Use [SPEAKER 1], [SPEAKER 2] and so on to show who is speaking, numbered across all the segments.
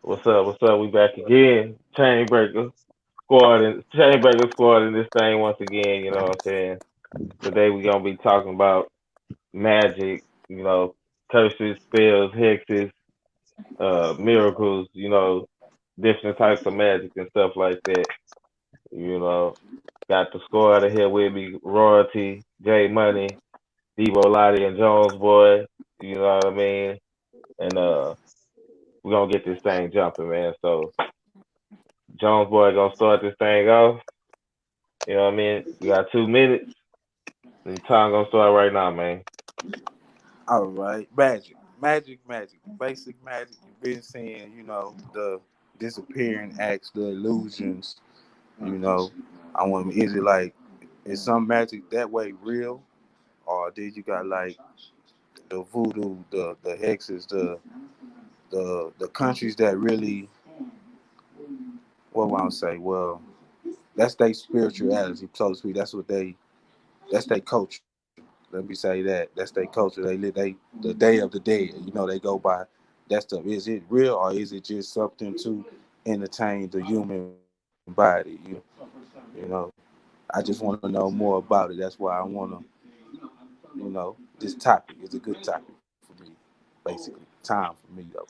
[SPEAKER 1] What's up? What's up? We back again. Chainbreaker Squad in this thing once again. You know what I'm saying? Today we gonna be talking about magic. Curses, spells, hexes, miracles. Different types of magic and stuff like that. You know, got the squad here with me: Royalty, J Money, Debo Lottie, and Jones Boy. You know what I mean? And we're gonna get this thing jumping, man. So Jones Boy gonna start this thing off. You know what I mean? We got 2 minutes. The time gonna start right now, man.
[SPEAKER 2] All right, magic, basic magic. You've been seeing, the disappearing acts, the illusions. You know, I want. Is it like is some magic that way real, or did you got like the voodoo, the hexes, the countries that really, what would I say? Well, that's their spirituality, so to speak. That's their culture. Let me say that. That's their culture. They live the day of the dead. They go by that stuff. Is it real or is it just something to entertain the human body? You know. I just want to know more about it. That's why I want to, this topic is a good topic for me, basically. Time for me though.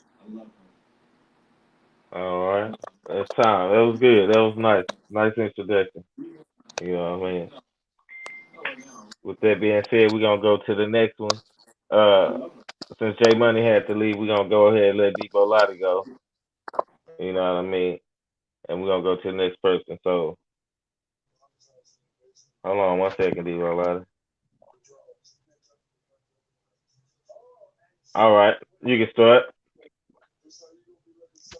[SPEAKER 1] All right. That's time. That was good. That was nice. Nice introduction. You know what I mean? With that being said, we're gonna go to the next one. Uh since J Money had to leave, we're gonna go ahead and let Debo Lotta go. You know what I mean? And we're gonna go to the next person. So hold on 1 second, Debo Lotta. All right, you can start.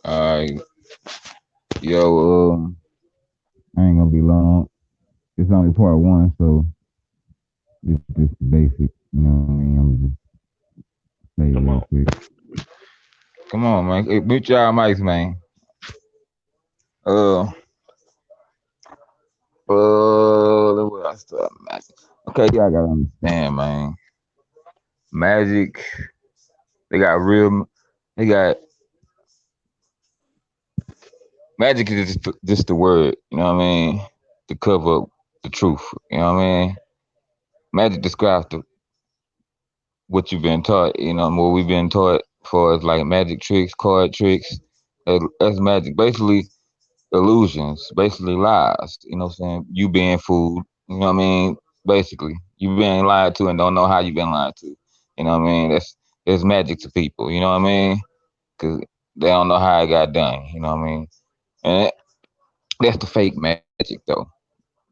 [SPEAKER 3] Alright, yo, I ain't gonna be long. It's only part one, so it's just basic. You know what I mean? I'm just say it
[SPEAKER 1] Come
[SPEAKER 3] real
[SPEAKER 1] on.
[SPEAKER 3] quick. Come on, man. Hey, mute y'all mics, man. Uh, where I start, magic. Okay, y'all gotta understand, man. Magic, they got real. They got magic is just the word. You know what I mean? To cover up the truth. You know what I mean? Magic describes what you've been taught. What we've been taught for is like magic tricks, card tricks. That's magic. Basically, illusions, basically lies. You know what I'm saying? You being fooled. You know what I mean? Basically, you being lied to and don't know how you been lied to. You know what I mean? That's magic to people. You know what I mean? Because they don't know how it got done. You know what I mean? And that's the fake magic though.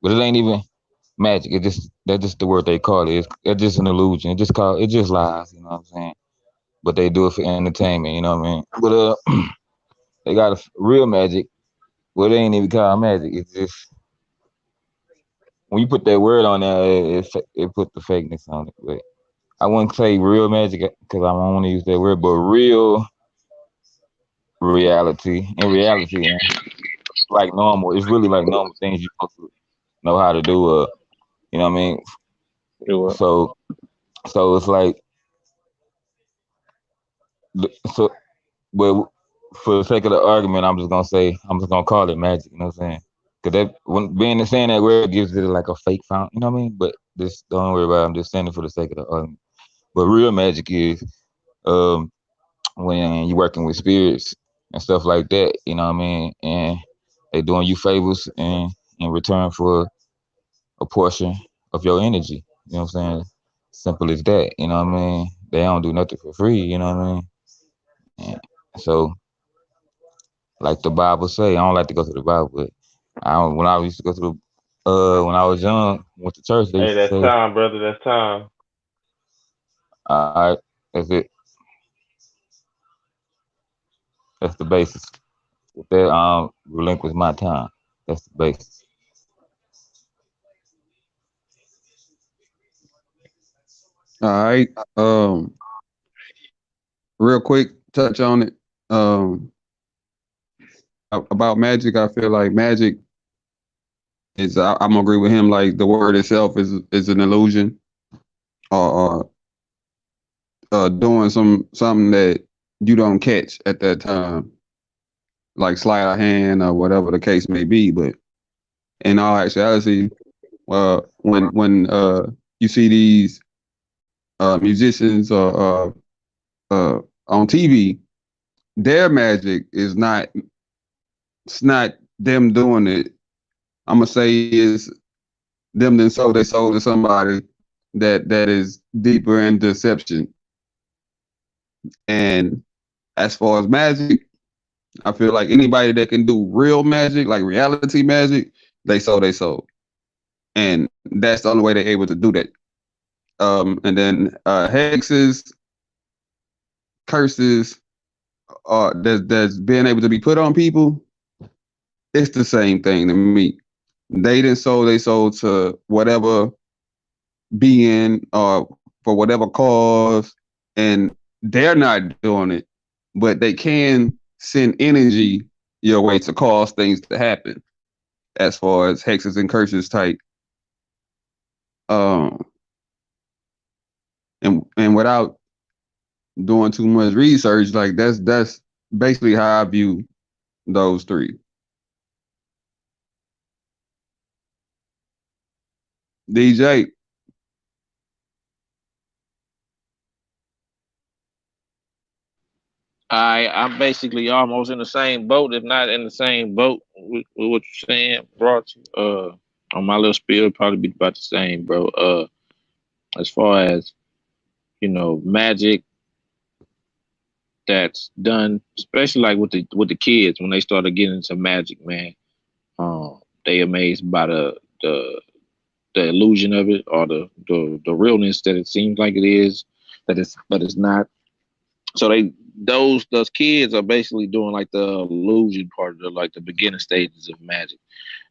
[SPEAKER 3] But it ain't even magic. That's just the word they call it. It's just an illusion. It just lies. You know what I'm saying? But they do it for entertainment. You know what I mean? But they got real magic. Well, they ain't even called magic. It's just when you put that word on there, it put the fakeness on it. But I wouldn't say real magic because I don't want to use that word, but real reality. In reality, man, like normal. It's really like normal things you're supposed to know how to do. You know what I mean?
[SPEAKER 2] Do it.
[SPEAKER 3] So, so it's like, so, but for the sake of the argument, I'm just gonna call it magic. You know what I'm saying? Cause that when being saying that word gives it like a fake fountain. You know what I mean? But just don't worry about it. I'm just saying it for the sake of the argument. But real magic is um when you're working with spirits and stuff like that. You know what I mean? And they doing you favors in return for a portion of your energy. You know what I'm saying? Simple as that. You know what I mean? They don't do nothing for free. You know what I mean? And so, like the Bible say, I don't like to go to the Bible, but when I used to go to the when I was young, went to church, they
[SPEAKER 1] Hey,
[SPEAKER 3] used to
[SPEAKER 1] that's
[SPEAKER 3] say,
[SPEAKER 1] time, brother. That's time.
[SPEAKER 3] "All right, that's it. That's the basis." With that, relinquish my time. That's the basis.
[SPEAKER 4] All right. Real quick, touch on it. Um, about magic, I feel like magic is. I'm gonna agree with him. Like the word itself is an illusion, or doing something that you don't catch at that time. like sleight of hand or whatever the case may be. But in all actuality, when you see these musicians on TV, their magic is not it's not them doing it. I'm gonna say is them then sold their soul to somebody that is deeper in deception. And as far as magic, I feel like anybody that can do real magic, like reality magic, they sold their soul, and that's the only way they're able to do that. And then hexes, curses, that's being able to be put on people. It's the same thing to me. They didn't sold their soul to whatever being or for whatever cause, and they're not doing it, but they can send energy your way to cause things to happen. As far as hexes and curses type, um, and without doing too much research, like that's basically how I view those three. DJ,
[SPEAKER 5] I'm basically almost in the same boat, if not in the same boat with what you're saying, brought you. On my little spiel, it'd probably be about the same, bro. As far as magic that's done, especially like with the kids when they started getting into magic, man. They amazed by the illusion of it or the realness that it seems like it is, but it's not. So those kids are basically doing like the illusion part of like the beginning stages of magic,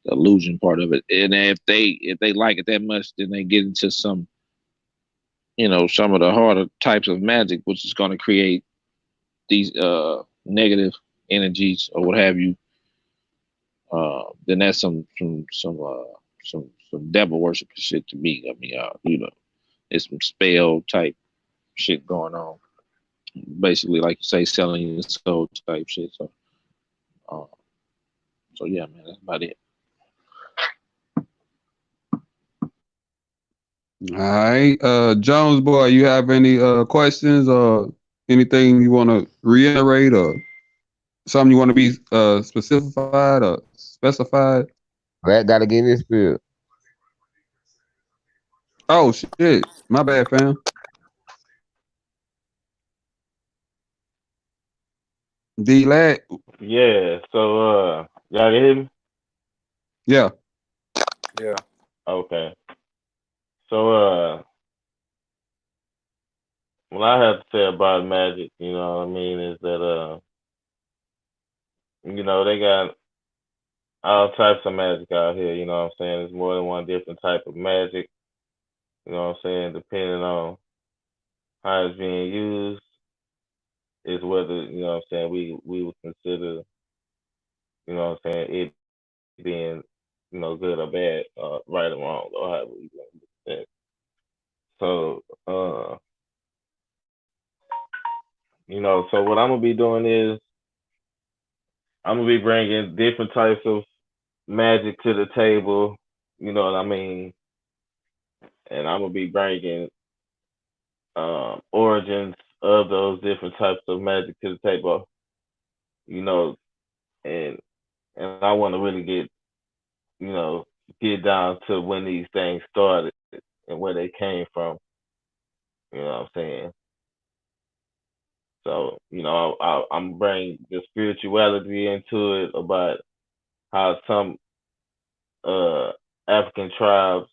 [SPEAKER 5] the illusion part of it. And if they like it that much, then they get into some of the harder types of magic, which is going to create these negative energies or what have you. Then that's some devil worship shit to me. I mean, it's some spell type shit going on. Basically, like you say, selling your soul type shit. Uh, so yeah, man, that's about it.
[SPEAKER 4] all right, Jones boy, you have any questions or anything you want to reiterate or something you want to be specified or specified?
[SPEAKER 3] Rat gotta give his spiel.
[SPEAKER 4] Oh shit, my bad, fam. D Lat,
[SPEAKER 1] Yeah. So y'all can hear me?
[SPEAKER 4] yeah.
[SPEAKER 2] Yeah.
[SPEAKER 1] Okay. So what I have to say about magic, you know what I mean, is that they got all types of magic out here. You know what I'm saying? There's more than one different type of magic. You know what I'm saying? Depending on how it's being used, is whether we would consider it being good or bad, right or wrong, or however we want to look at it. So so what I'm gonna be doing is I'm gonna be bringing different types of magic to the table. You know what I mean? And I'm gonna be bringing origins of those different types of magic to the table. You know, and and I want to really you know get down to when these things started and where they came from. You know what I'm saying? So I'm bringing the spirituality into it about how some uh, African tribes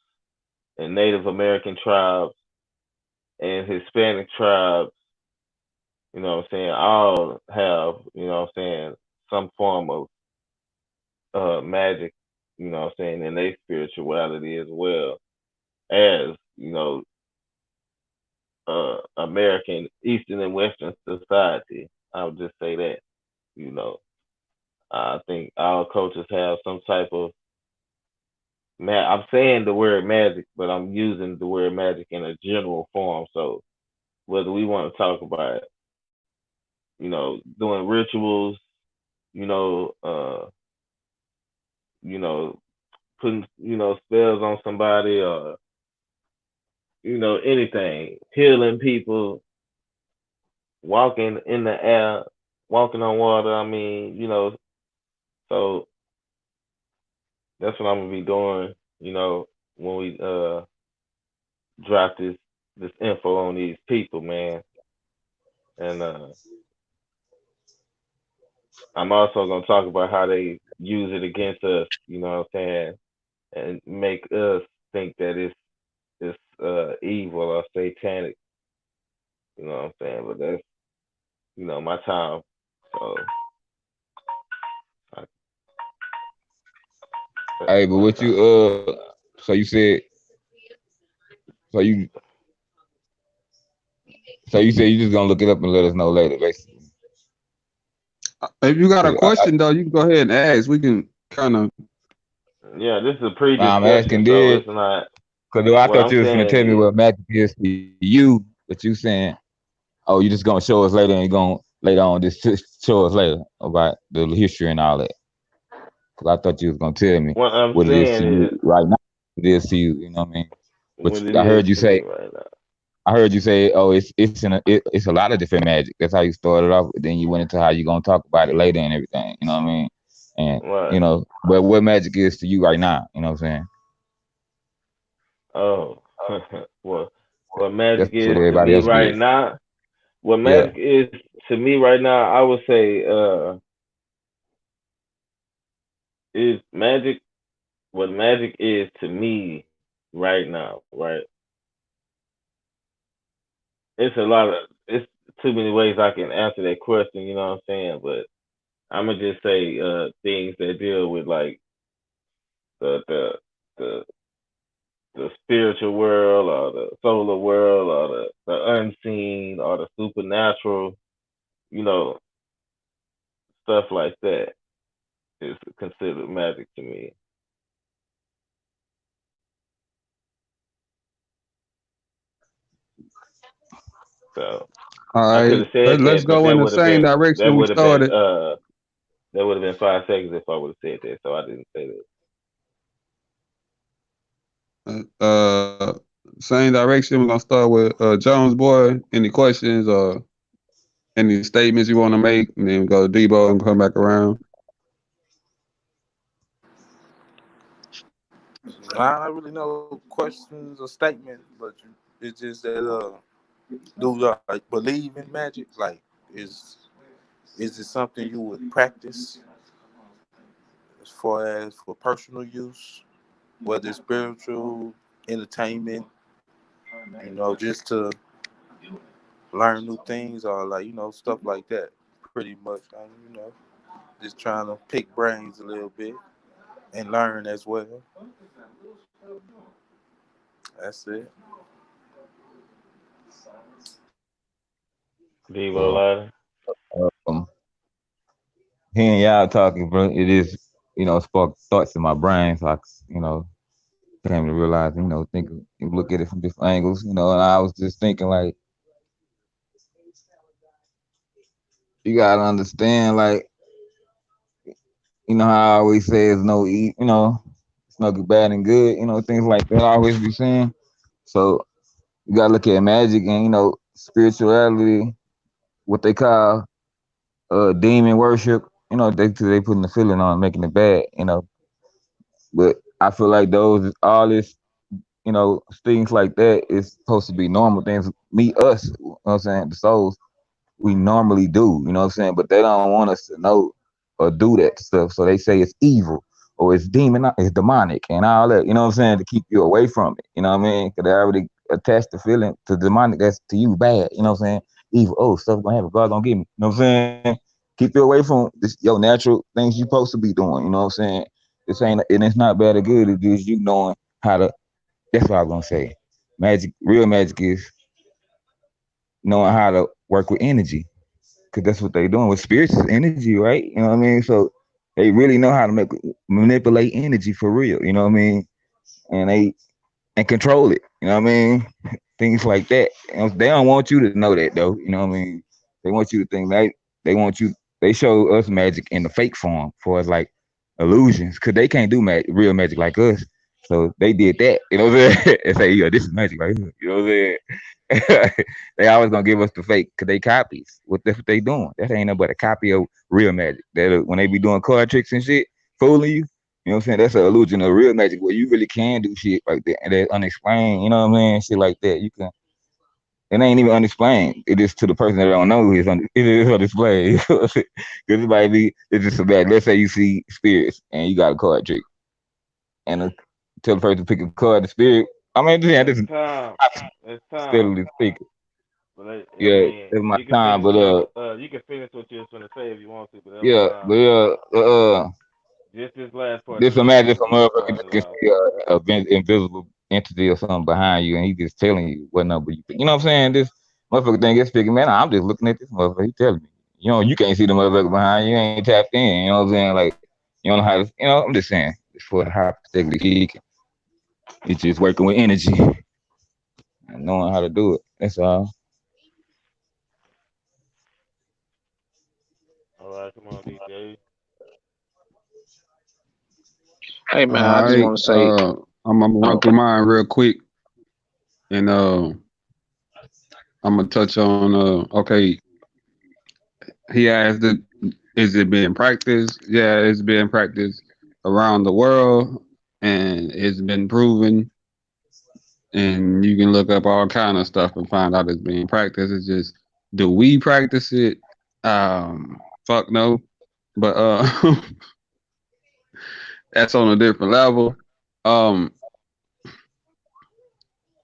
[SPEAKER 1] and Native American tribes and Hispanic tribes, all have, some form of magic, in their spirituality as well as, American Eastern and Western society. I would just say that, you know. I think all cultures have some type of I'm saying the word magic, but I'm using the word magic in a general form. So whether we want to talk about, doing rituals, you know, you know, putting, spells on somebody, or, anything, healing people, walking in the air, walking on water. I mean, so that's what I'm gonna be doing, when we drop this info on these people, man. And I'm also gonna talk about how they use it against us, you know what I'm saying, and make us think that it's evil or satanic, you know what I'm saying. But that's, my time. So I, that's
[SPEAKER 3] Hey, but
[SPEAKER 1] my
[SPEAKER 3] what you
[SPEAKER 1] time.
[SPEAKER 3] so you said so you said you just gonna look it up and let us know later, basically.
[SPEAKER 4] If you got a
[SPEAKER 3] 'Cause
[SPEAKER 4] question though, you can go ahead and ask. We can kind of.
[SPEAKER 1] Yeah, this is a
[SPEAKER 3] I'm
[SPEAKER 1] pre-discussion,
[SPEAKER 3] asking
[SPEAKER 1] so
[SPEAKER 3] this
[SPEAKER 1] it's not.
[SPEAKER 3] because I
[SPEAKER 1] What
[SPEAKER 3] thought
[SPEAKER 1] I'm
[SPEAKER 3] you was gonna
[SPEAKER 1] saying
[SPEAKER 3] tell me
[SPEAKER 1] is,
[SPEAKER 3] what magic is to you, but you saying, oh, you just gonna show us later and you gonna later on just show us later about the history and all that. Because I thought you was gonna tell me
[SPEAKER 1] what I'm
[SPEAKER 3] what it is to
[SPEAKER 1] saying
[SPEAKER 3] you
[SPEAKER 1] is
[SPEAKER 3] right now. What it is to you, you know what I mean? But
[SPEAKER 1] what it
[SPEAKER 3] I
[SPEAKER 1] is
[SPEAKER 3] heard you
[SPEAKER 1] to me
[SPEAKER 3] say,
[SPEAKER 1] right now.
[SPEAKER 3] oh, it's a lot of different magic. That's how you started off. Then you went into how you gonna talk about it later and everything. You know what I mean? And
[SPEAKER 1] Right.
[SPEAKER 3] but what magic is to you right now? You know what I'm saying?
[SPEAKER 1] Oh, well, what magic
[SPEAKER 3] That's what
[SPEAKER 1] is to
[SPEAKER 3] everybody
[SPEAKER 1] me
[SPEAKER 3] else
[SPEAKER 1] right
[SPEAKER 3] gets.
[SPEAKER 1] now. What
[SPEAKER 3] Yeah.
[SPEAKER 1] magic is to me right now, I would say, is magic. What magic is to me right now, right? It's too many ways I can answer that question. You know what I'm saying? But I'm gonna just say things that deal with like the the the the spiritual world, or the solar world, or the unseen, or the supernatural, you know, stuff like that is considered magic to me. So
[SPEAKER 4] All
[SPEAKER 1] I could
[SPEAKER 4] right,
[SPEAKER 1] have said
[SPEAKER 4] let's
[SPEAKER 1] that, but
[SPEAKER 4] go in the same
[SPEAKER 1] that
[SPEAKER 4] direction we
[SPEAKER 1] would have been
[SPEAKER 4] started.
[SPEAKER 1] 5 seconds if I would have said that. So I didn't say that.
[SPEAKER 4] Same direction. We're gonna start with Jones boy. Any questions or any statements you want to make, and then go to Debo and come back around.
[SPEAKER 2] Nah, not really no questions or statements, but it's just that do you like believe in magic? Like, is is it something you would practice as far as for personal use, whether it's spiritual, entertainment, just to learn new things or like stuff like that. Pretty much, just trying to pick brains a little bit and learn as well. That's it.
[SPEAKER 1] Devo
[SPEAKER 3] Well,
[SPEAKER 1] Lighter.
[SPEAKER 3] um, hearing y'all talking, bro, it is spark thoughts in my brain. So came to realize, think, look at it from different angles, and I was just thinking like, you gotta understand, like, how I always say it's no it's no good, bad and good, things like that I always be saying. So you gotta look at magic and spirituality, what they call demon worship, they putting the feeling on making it bad, but I feel like those all this, things like that is supposed to be normal things. Me, us, you know what I'm saying, the souls, we normally do, you know what I'm saying? But they don't want us to know or do that stuff. So they say it's evil or it's demonic and all that, you know what I'm saying, to keep you away from it. You know what I mean? Because they already attach the feeling to demonic, that's to you bad, you know what I'm saying? Evil, oh, stuff gonna happen, God gonna get me. You know what I'm saying? Keep you away from this your natural things you supposed to be doing, you know what I'm saying? This ain't and it's not bad or good, it's just you knowing how to, that's what I was gonna say. Magic, real magic is knowing how to work with energy, because that's what they're doing with spirits is energy, right? You know what I mean? So they really know how to manipulate energy for real. You know what I mean? And control it. You know what I mean? Things like that. They don't want you to know that though. You know what I mean? They want you to think like they want you. they show us magic in the fake form for us like illusions, cause they can't do real magic like us. So they did that, you know what I'm saying? And say, yeah, this is magic right here. You know what I'm saying? They always gonna give us the fake, cause they copies. That's what they doing. That ain't nothing but a copy of real magic. That when they be doing card tricks and shit, fooling you. You know what I'm saying? That's an illusion of real magic where you really can do shit like that and that's unexplained. You know what I'm saying? Shit like that. You can. It ain't even unexplained. It is to the person that don't know it is unexplained. Because it might be it's just so bad. Let's say you see spirits and you got a card trick and tell the person to pick a card, the spirit. I mean, yeah, this
[SPEAKER 1] It's
[SPEAKER 3] is
[SPEAKER 1] time. It's time.
[SPEAKER 3] steadily speaking.
[SPEAKER 1] But I
[SPEAKER 3] Yeah,
[SPEAKER 1] mean,
[SPEAKER 3] it's my
[SPEAKER 1] you can
[SPEAKER 3] time.
[SPEAKER 1] finish
[SPEAKER 3] But
[SPEAKER 1] your you can finish what you was gonna say if you want to, but that was
[SPEAKER 3] yeah,
[SPEAKER 1] time.
[SPEAKER 3] but
[SPEAKER 1] Just this last part
[SPEAKER 3] just
[SPEAKER 1] though, you
[SPEAKER 3] imagine
[SPEAKER 1] can
[SPEAKER 3] if a
[SPEAKER 1] you can
[SPEAKER 3] motherfucker
[SPEAKER 1] close
[SPEAKER 3] just
[SPEAKER 1] it
[SPEAKER 3] can
[SPEAKER 1] out.
[SPEAKER 3] see a invisible entity or something behind you, and he just telling you what number you pick. You know what I'm saying? This motherfucker thing gets figured, man. I'm just looking at this motherfucker. He telling me. You can't see the motherfucker behind you. You ain't tapped in. You know what I'm saying? Like, you don't know how to. I'm just saying. It's for hypothetically speaking. It's just working with energy and knowing how to do it. That's all.
[SPEAKER 1] All right, come on, DJ.
[SPEAKER 5] Hey
[SPEAKER 4] All
[SPEAKER 5] man, I just
[SPEAKER 4] right.
[SPEAKER 5] want to say,
[SPEAKER 4] I'm gonna run
[SPEAKER 5] oh,
[SPEAKER 4] through mine real quick, and I'm gonna touch on. Okay, he asked, "Is it being practiced?" Yeah, it's being practiced around the world, and it's been proven. And you can look up all kind of stuff and find out it's being practiced. It's just, do we practice it? Fuck no. But that's on a different level. Um,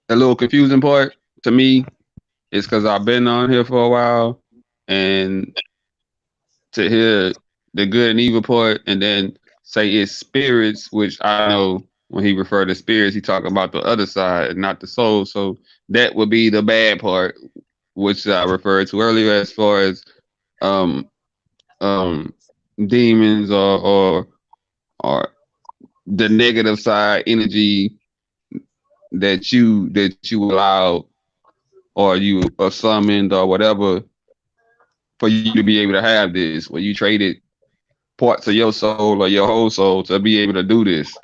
[SPEAKER 4] a little confusing part to me is because I've been on here for a while, and to hear the good and evil part, and then say it's spirits, which I know when he referred to spirits, he talking about the other side and not the soul. So that would be the bad part, which I referred to earlier, as far as um um demons or the negative side energy that you allow or you are summoned or whatever for you to be able to have this, where you traded parts of your soul or your whole soul to be able to do this.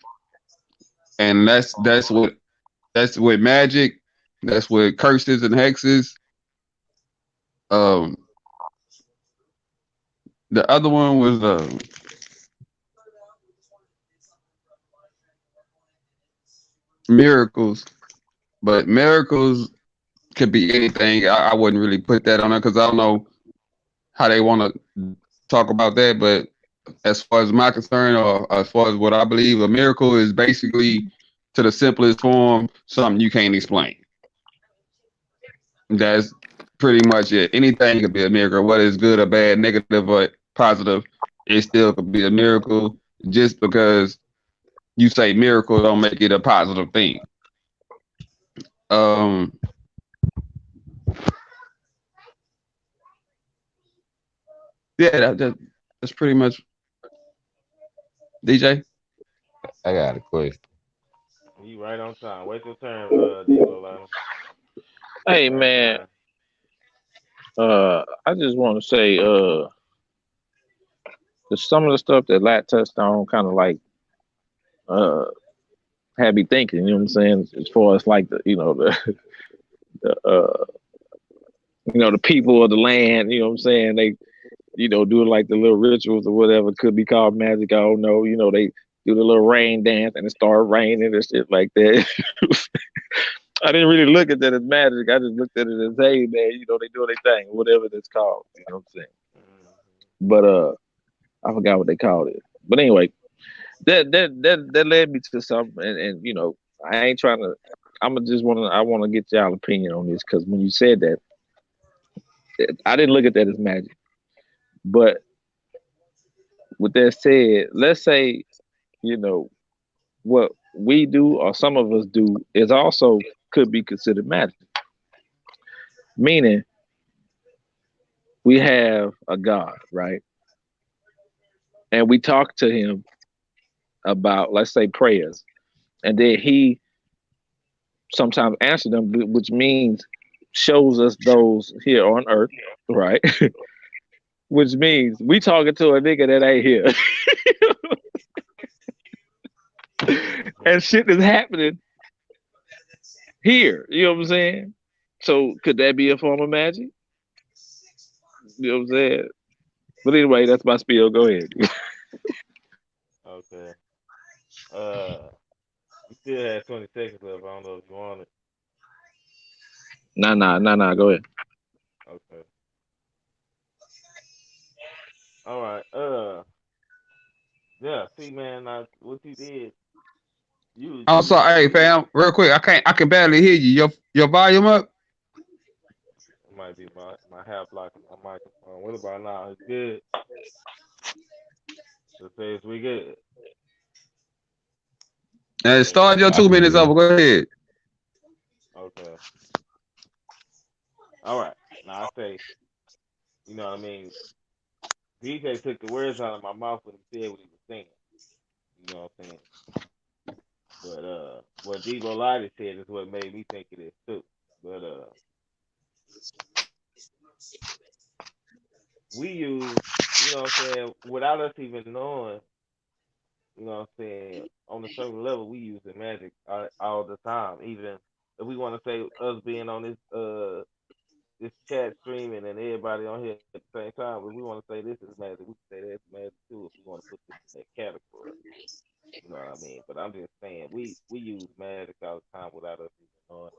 [SPEAKER 4] And that's with magic, that's with curses and hexes. Um the other one was miracles. But miracles could be anything. I wouldn't really put that on there because I don't know how they want to talk about that. But as far as my concern, or as far as what I believe, a miracle is basically, to the simplest form, something you can't explain. That's pretty much it. Anything could be a miracle, whether it's good or bad, negative or positive. It still could be a miracle. Just because you say miracle, don't make it a positive thing. Um, yeah, that's pretty much DJ.
[SPEAKER 3] I got a question.
[SPEAKER 1] You right on time. Wait your turn, Debo Line.
[SPEAKER 5] hey
[SPEAKER 1] Right on
[SPEAKER 5] man,
[SPEAKER 1] time.
[SPEAKER 5] I just want to say, some of the stuff that Lat touched on, kind of like, uh, had me thinking. You know what I'm saying? As far as like the the people of the land. You know what I'm saying? They do like the little rituals or whatever, could be called magic. I don't know. They do the little rain dance and it start raining and shit like that. I didn't really look at that as magic. I just looked at it as, hey man, they do their thing, whatever that's called. You know what I'm saying? But I forgot what they called it. But anyway, that led me to something, and I ain't trying to. I want to get y'all opinion on this, because when you said that, I didn't look at that as magic. But with that said, let's say you know what we do, or some of us do, is also could be considered magic. Meaning, we have a God, right? And we talk to him about, let's say, prayers, and then he sometimes answers them, which means shows us those here on earth, right? which means we talking to a nigga that ain't here, and shit is happening here. You know what I'm saying? So could that be a form of magic? You know what I'm saying? But anyway, that's my spiel. Go ahead.
[SPEAKER 1] Okay. Uh, you still have 20 seconds left. I don't know if you want it.
[SPEAKER 5] Nah. Go ahead.
[SPEAKER 1] Okay. All right. Yeah. See, man, what you did,
[SPEAKER 4] I'm
[SPEAKER 1] you
[SPEAKER 4] sorry, hey
[SPEAKER 1] you
[SPEAKER 4] fam, real quick. I can barely hear you. Your volume up?
[SPEAKER 1] it might be my half block of my microphone. What about now? It's good. It says we good.
[SPEAKER 4] And
[SPEAKER 1] Okay.
[SPEAKER 4] start your
[SPEAKER 3] I can
[SPEAKER 4] 2 minutes
[SPEAKER 3] hear you.
[SPEAKER 4] over. Go ahead.
[SPEAKER 1] Okay. All right. Now I say, you know what I mean. DJ took the words out of my mouth when he said what he was saying. You know what I'm saying? But what Debo Lighty said is what made me think it is too. But we use, you know what I'm saying, without us even knowing, you know what I'm saying, on a certain level, we use the magic all the time. Even if we want to say us being on this chat streaming and everybody on here at the same time, but we want to say this is magic, we can say that's magic too if we want to put this in that category. You know what I mean? But I'm just saying we use magic all the time without us even knowing.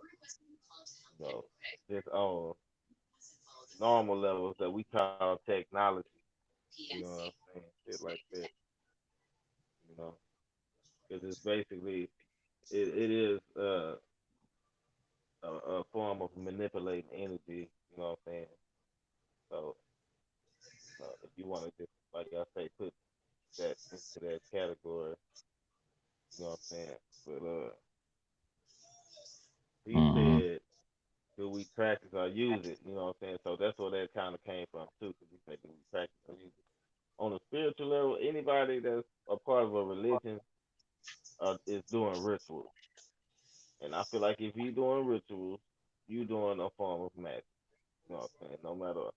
[SPEAKER 1] You know, just on normal levels that we call technology. You know what I'm saying? Shit like that. You know, because it's basically it is a form of manipulating energy. You know what I'm saying? So if you want to just like I say, put that into that category. You know what I'm saying? But he
[SPEAKER 3] Mm-hmm.
[SPEAKER 1] said, do we practice or use it? You know what I'm saying? So that's where that kind of came from too. Because he said, do we practice or use it? On a spiritual level, anybody that's a part of a religion is doing rituals. And I feel like if you're doing rituals, you're doing a form of magic. You know what I'm saying? No matter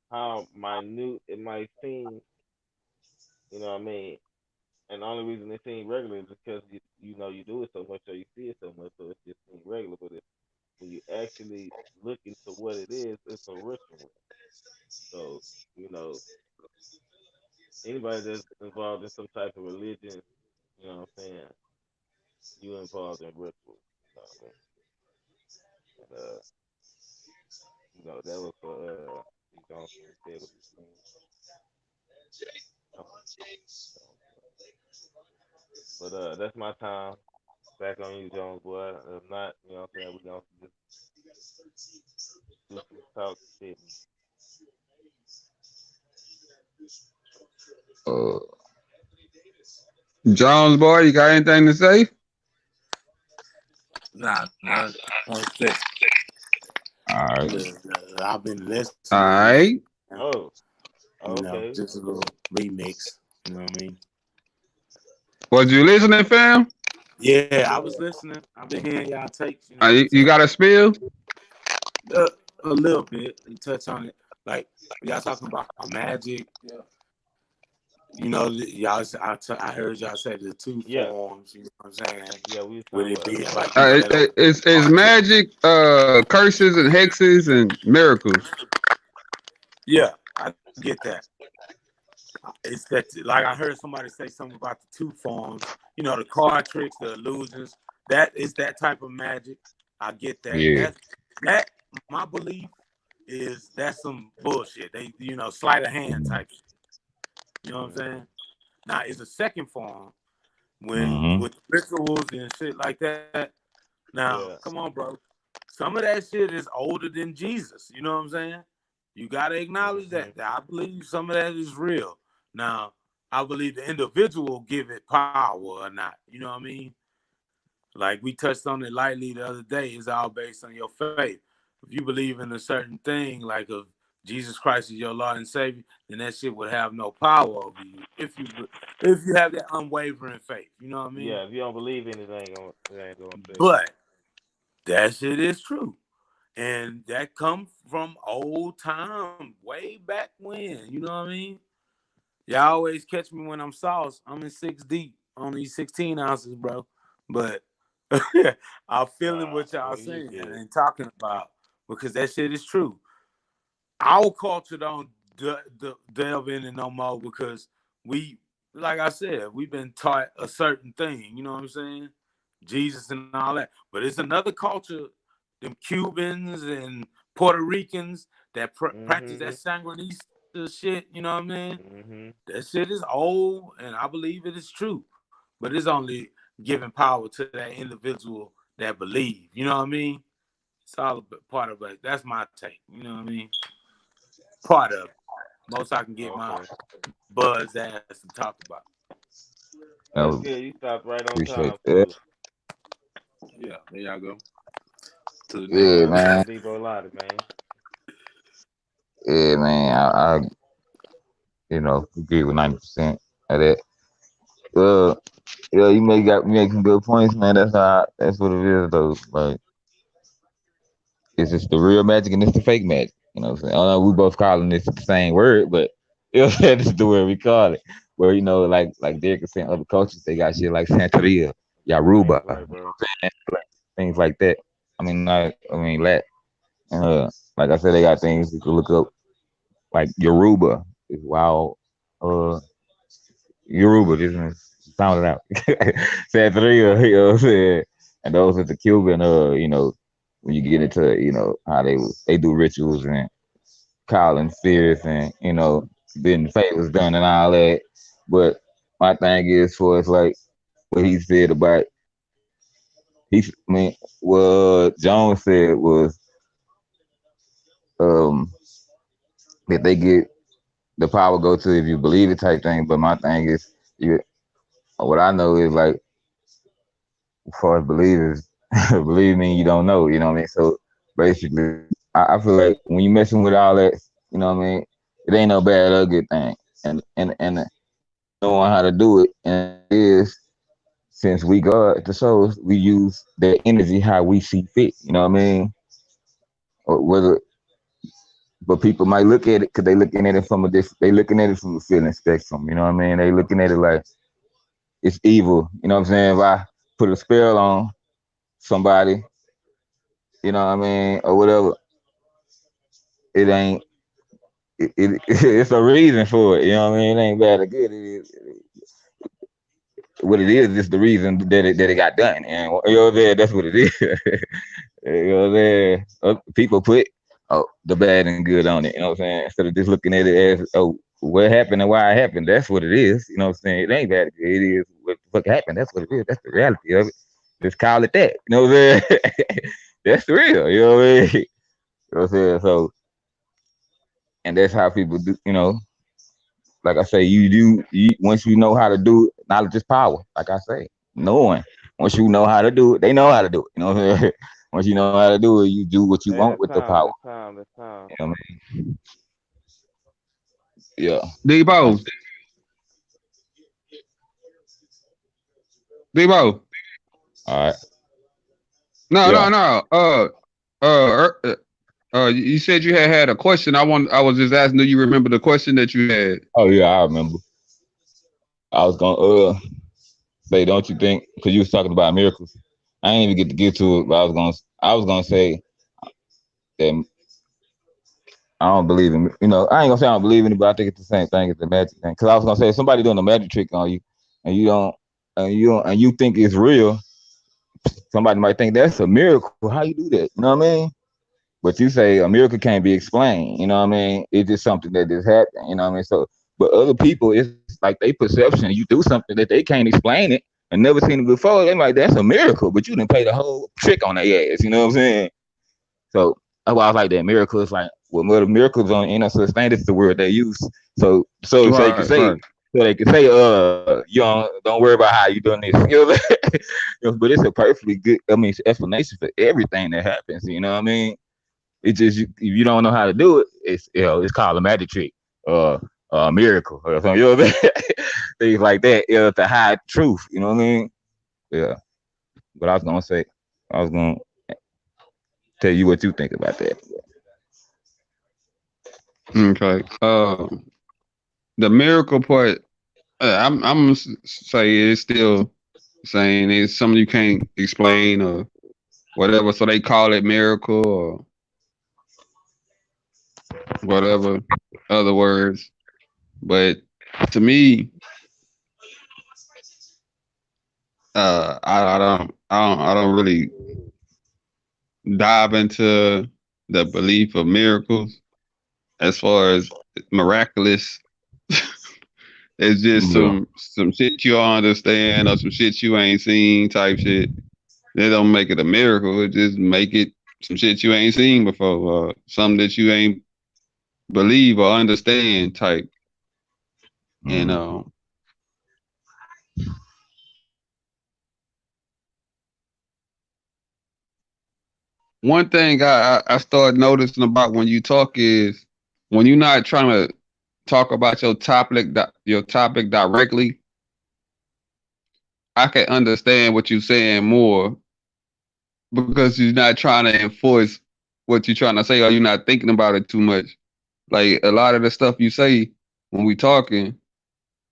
[SPEAKER 1] how minute it might seem, you know what I mean? And the only reason it seems regular is because you know you do it so much or you see it so much, so it's just seems regular. But when you actually look into what it is, it's a ritual. So you know anybody that's involved in some type of religion, you know what I'm saying? You involved in rituals. You know what I mean? And you know that was for you know what I'm saying? Said what he mean. Oh, but that's my time. Back on you, Jones boy. If not, you know what I'm saying, we gonna just do some talk shit.
[SPEAKER 3] Uh,
[SPEAKER 4] Jones boy, you got anything to say?
[SPEAKER 2] Nah, nah. One sec.
[SPEAKER 3] all right.
[SPEAKER 2] Yeah, I've been
[SPEAKER 4] All
[SPEAKER 2] listening,
[SPEAKER 4] right.
[SPEAKER 1] Oh, okay.
[SPEAKER 2] just a little remix. You know what I mean?
[SPEAKER 4] Was you listening, fam?
[SPEAKER 2] Yeah, I was listening. I've been hearing y'all takes. You know what I'm
[SPEAKER 4] You
[SPEAKER 2] saying?
[SPEAKER 4] got a spill?
[SPEAKER 2] Uh, a little bit. You touch on it, like y'all talking about magic. You know, y'all. I heard y'all say the two
[SPEAKER 1] Yeah,
[SPEAKER 2] forms. You know what I'm saying?
[SPEAKER 1] yeah, we was
[SPEAKER 2] With
[SPEAKER 1] talking
[SPEAKER 2] it
[SPEAKER 1] about
[SPEAKER 2] being
[SPEAKER 1] that.
[SPEAKER 2] like, they don't
[SPEAKER 4] It's magic, curses and hexes and miracles.
[SPEAKER 2] Yeah, I get that. It's that, like I heard somebody say something about the two forms. You know, the card tricks, the illusions. That is that type of magic. I get that.
[SPEAKER 3] Yeah.
[SPEAKER 2] That my belief is that's some bullshit. They, sleight of hand type shit. You know what I'm
[SPEAKER 1] Mm-hmm.
[SPEAKER 2] saying? Now, it's a second form when
[SPEAKER 3] Mm-hmm.
[SPEAKER 2] with rituals and shit like that. Now,
[SPEAKER 1] Yeah.
[SPEAKER 2] come on, bro. Some of that shit is older than Jesus. You know what I'm saying? You gotta acknowledge
[SPEAKER 1] Mm-hmm.
[SPEAKER 2] that. I believe some of that is real. Now, I believe the individual give it power or not. You know what I mean? Like we touched on it lightly the other day. It's all based on your faith. If you believe in a certain thing, like if Jesus Christ is your Lord and Savior, then that shit would have no power over you. If you have that unwavering faith, you know what I mean?
[SPEAKER 1] Yeah, if you don't believe in it, it ain't gonna affect you.
[SPEAKER 2] But that shit is true. And that comes from old time, way back when. You know what I mean? Y'all always catch me when I'm sauce. I'm in 6 deep on these 16 ounces, bro. But I'm feeling what y'all
[SPEAKER 1] Well, you
[SPEAKER 2] saying
[SPEAKER 1] good.
[SPEAKER 2] and talking about because that shit is true. Our culture don't delve in it no more because we, like I said, we've been taught a certain thing. You know what I'm saying? Jesus and all that. But it's another culture, them Cubans and Puerto Ricans that practice that
[SPEAKER 1] Mhm.
[SPEAKER 2] Sangrenista shit. You know what I mean?
[SPEAKER 1] Mhm.
[SPEAKER 2] That shit is old, and I believe it is true. But it's only giving power to that individual that believe. You know what I mean? It's all a part of it. That's my take. You know what I mean? Part of it. Most I can get my
[SPEAKER 1] Okay.
[SPEAKER 2] buzz ass to talk about.
[SPEAKER 3] I
[SPEAKER 1] That's
[SPEAKER 3] would
[SPEAKER 1] good. You stopped right on
[SPEAKER 3] appreciate
[SPEAKER 1] time
[SPEAKER 3] that.
[SPEAKER 1] too.
[SPEAKER 2] Yeah, there y'all go. To the next.
[SPEAKER 3] Yeah,
[SPEAKER 1] Shout out to
[SPEAKER 3] man.
[SPEAKER 1] Debo Lotta, man.
[SPEAKER 3] Yeah, man. I agree with 90% of that. Uh, yeah, you make some good points, man. That's what it is, though. Like, it's just the real magic and it's the fake magic. You know what I'm saying? I know we both calling this the same word, but you know what I'm saying? This is the word we call it. Where, like Derek was saying, other cultures, they got shit like Santeria, Yaruba,
[SPEAKER 1] Right, bro.
[SPEAKER 3] things like that. Lat. Like I said, they got things you can look up, like Yoruba is wild. Uh, Yoruba, this is sound it out. Santeria, you know what I'm saying? And those are the Cuban, when you get into, how they do rituals and calling spirits and, getting favors done and all that. But my thing is for it's like what he said about what Jones said was um that they get the power go to if you believe it type thing. But my thing is what I know is like as far as believers, believe me, you don't know, you know what I mean? So basically I feel like when you messing with all that, you know what I mean, it ain't no bad or good thing. And knowing how to do it and it is since we God the souls, we use that energy how we see fit, you know what I mean? Or whether but people might look at it because they looking at it from a different they looking at it from a feeling spectrum, you know what I mean? They looking at it like it's evil, you know what I'm saying? If I put a spell on somebody, you know what I mean, or whatever, it ain't it's a reason for it, you know what I mean? It ain't bad or good. What it is the reason that it got done. And you know what I'm saying? That's what it is. You know what I'm saying? People put the bad and good on it, you know what I'm saying? Instead of just looking at it as, what happened and why it happened. That's what it is. You know what I'm saying? It ain't bad. It is what the fuck happened. That's what it is. That's the reality of it. Just call it that. You know what I'm saying? That's real. You know what I mean? You know what I'm saying? So, and that's how people do, like I say, once you know how to do it, knowledge is power. Like I say, knowing. Once you know how to do it, they know how to do it. You know what I'm saying? Once you know how to do it, you do what you
[SPEAKER 1] Hey,
[SPEAKER 3] want
[SPEAKER 1] that's
[SPEAKER 3] with the
[SPEAKER 1] time.
[SPEAKER 3] power.
[SPEAKER 1] That's time. That's time.
[SPEAKER 3] You know what I mean? Yeah.
[SPEAKER 4] Debo, Debo.
[SPEAKER 3] All right.
[SPEAKER 4] No, no,
[SPEAKER 3] Yeah.
[SPEAKER 4] no. You said you had a question. I was just asking, do you remember the question that you had?
[SPEAKER 3] Oh yeah, I remember. I was gonna say, don't you think? Because you was talking about miracles. I didn't even get to it, but I was gonna say that I don't believe in. I ain't gonna say I don't believe in it, but I think it's the same thing as the magic thing. Because I was gonna say if somebody doing a magic trick on you, and you think it's real. Somebody might think that's a miracle. How you do that? You know what I mean? But you say a miracle can't be explained. You know what I mean? It's just something that just happened. You know what I mean? So, but other people, it's like they perception. You do something that they can't explain it and never seen it before. They're like, that's a miracle, but you didn't play the whole trick on their ass. You know what I'm saying? So that's why I was like that. Miracle is like, well, more miracles on ain't no such thing. It's the word they use. So they can
[SPEAKER 4] Right,
[SPEAKER 3] say,
[SPEAKER 4] right.
[SPEAKER 3] you don't worry about how you doing this. You know what I'm saying? But it's a perfectly good, explanation for everything that happens. You know what I mean? It just if you don't know how to do it, it's called a magic trick, uh, a miracle, or something. You know what I mean? Things like that. To hide truth. You know what I mean? Yeah. But I was gonna say, I was gonna tell you what you think about that.
[SPEAKER 4] Okay. The miracle part, I'm gonna say it's still saying it's something you can't explain or whatever. So they call it miracle or whatever other words. But to me, I don't really dive into the belief of miracles as far as miraculous. It's just
[SPEAKER 3] Yeah.
[SPEAKER 4] some shit you don't understand or some shit you ain't seen type shit. They don't make it a miracle. It just make it some shit you ain't seen before, or something that you ain't believe or understand type. And
[SPEAKER 3] Mm.
[SPEAKER 4] one thing I started noticing about when you talk is when you're not trying to talk about your topic directly, I can understand what you're saying more because you're not trying to enforce what you're trying to say or you're not thinking about it too much. Like a lot of the stuff you say when we talking,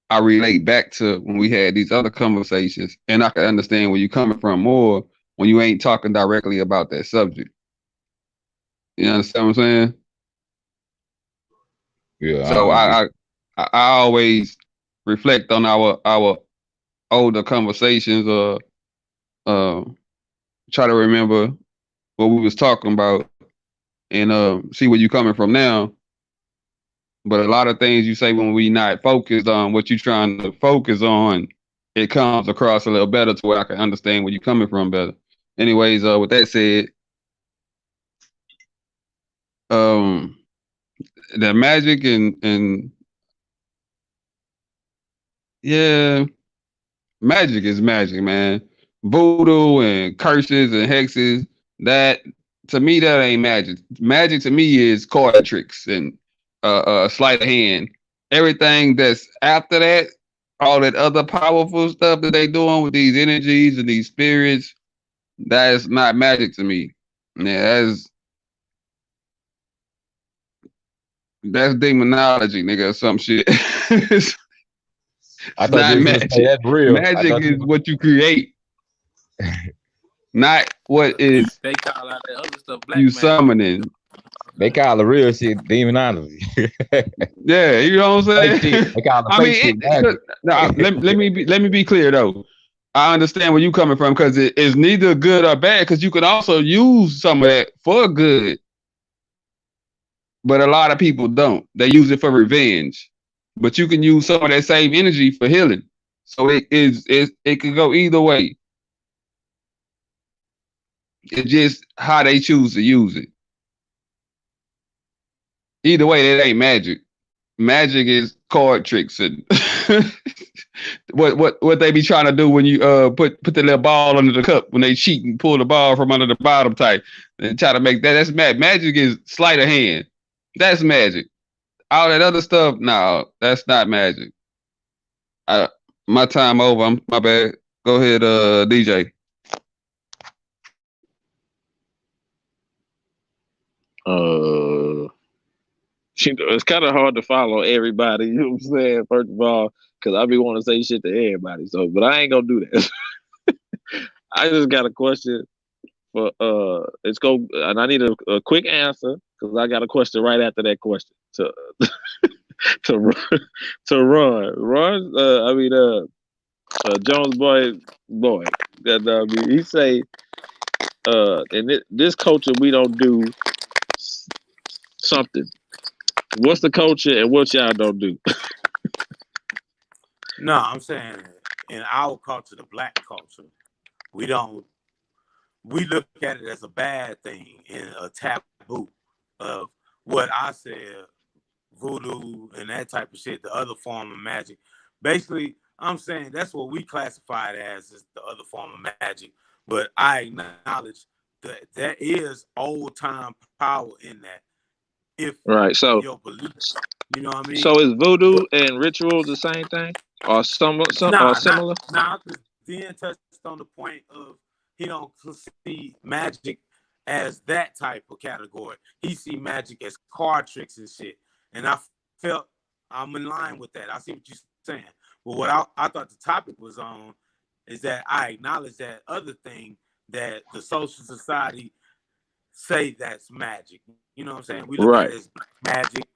[SPEAKER 4] I relate back to when we had these other conversations, and I can understand where you're coming from more when you ain't talking directly about that subject. You understand what I'm saying?
[SPEAKER 3] Yeah,
[SPEAKER 4] So
[SPEAKER 3] I agree.
[SPEAKER 4] I always reflect on our older conversations or uh, try to remember what we was talking about and see where you coming from now. But a lot of things you say when we not focused on what you trying to focus on, it comes across a little better to where I can understand where you coming from better. Anyways, with that said, um, the magic and yeah, magic is magic, man. Voodoo and curses and hexes, that to me that ain't magic. Magic to me is card tricks and sleight of hand. Everything that's after that, all that other powerful stuff that they doing with these energies and these spirits, that is not magic to me. Yeah, that's demonology, nigga, or some shit. It's
[SPEAKER 3] I thought you
[SPEAKER 4] not
[SPEAKER 3] was gonna say
[SPEAKER 4] magic.
[SPEAKER 3] that's real. I
[SPEAKER 4] Magic
[SPEAKER 3] thought
[SPEAKER 4] is
[SPEAKER 3] you.
[SPEAKER 4] what you create, not what is
[SPEAKER 2] They call out that other stuff
[SPEAKER 4] you
[SPEAKER 2] black magic.
[SPEAKER 4] summoning.
[SPEAKER 3] They call the real shit demonology.
[SPEAKER 4] Yeah, you know what I'm
[SPEAKER 3] Fake shit.
[SPEAKER 4] saying?
[SPEAKER 3] They call the
[SPEAKER 4] I
[SPEAKER 3] fake
[SPEAKER 4] mean,
[SPEAKER 3] shit magic.
[SPEAKER 4] now, let me be clear though. I understand where you coming from because it is neither good or bad. Because you could also use some of that for good, but a lot of people don't. They use it for revenge. But you can use some of that same energy for healing. So it could go either way. It's just how they choose to use it. Either way, that ain't magic. Magic is card tricks and what they be trying to do when you put the little ball under the cup when they cheat and pull the ball from under the bottom type and try to make that. That's magic is sleight of hand. That's magic. All that other stuff, no, that's not magic. I, my time over. My bad. Go ahead, DJ.
[SPEAKER 5] Uh, it's kind of hard to follow everybody. You know what I'm saying? First of all, because I be want to say shit to everybody. So, but I ain't gonna do that. I just got a question for it's go, and I need a quick answer because I got a question right after that question to to run to run. Jones boy. That he say in this culture we don't do something. What's the culture and what y'all don't do?
[SPEAKER 2] No, I'm saying in our culture, the black culture, we don't. We look at it as a bad thing and a taboo of what I said, voodoo and that type of shit, the other form of magic. Basically, I'm saying that's what we classify it as is the other form of magic. But I acknowledge that there is old time power in that. If
[SPEAKER 5] Right.
[SPEAKER 2] your beliefs, you know what I mean?
[SPEAKER 5] So is voodoo
[SPEAKER 2] But
[SPEAKER 5] and ritual the same thing, or some or
[SPEAKER 2] nah,
[SPEAKER 5] similar?
[SPEAKER 2] nah, because Dan touched on the point of he don't see magic as that type of category. He see magic as card tricks and shit. And I felt I'm in line with that. I see what you're saying. But what I thought the topic was on is that I acknowledge that other thing that the social society say that's magic. You know what I'm saying? We look at
[SPEAKER 5] Right.
[SPEAKER 2] it as magic,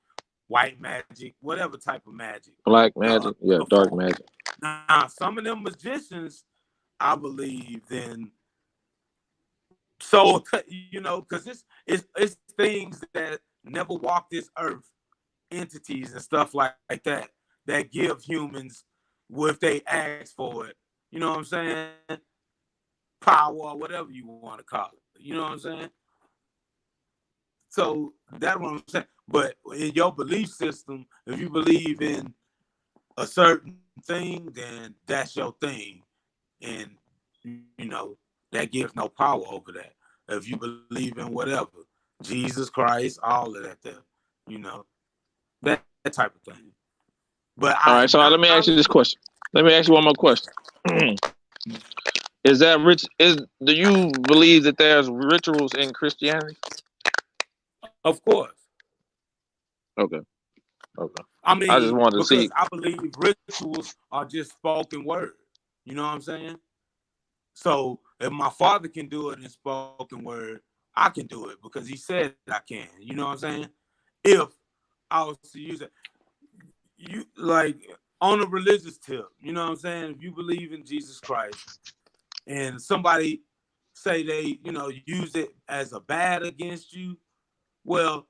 [SPEAKER 2] white magic, whatever type of magic.
[SPEAKER 5] Black magic. Yeah, dark
[SPEAKER 2] Before.
[SPEAKER 5] magic.
[SPEAKER 2] Now, some of them magicians, I believe, in so because it's things that never walk this earth, entities and stuff like that give humans, if they ask for it, you know what I'm saying, power or whatever you want to call it. You know what I'm saying? So that's what I'm saying. But in your belief system, if you believe in a certain thing, then that's your thing, and that gives no power over that. If you believe in whatever, Jesus Christ, all of that there, you know, that type of thing. But
[SPEAKER 5] All
[SPEAKER 2] I
[SPEAKER 5] right, so let me ask you this
[SPEAKER 2] acknowledge,
[SPEAKER 5] question. Let me ask you one more question. Is that rich? Do you believe that there's rituals in Christianity?
[SPEAKER 2] of course.
[SPEAKER 5] Okay, okay.
[SPEAKER 2] I
[SPEAKER 5] I just
[SPEAKER 2] mean,
[SPEAKER 5] wanted to
[SPEAKER 2] because
[SPEAKER 5] see.
[SPEAKER 2] I believe rituals are just spoken word. You know what I'm saying? So if my father can do it in spoken word, I can do it because he said I can. You know what I'm saying? If I was to use it, you like on a religious tip, you know what I'm saying? If you believe in Jesus Christ and somebody say they, use it as a bad against you, well,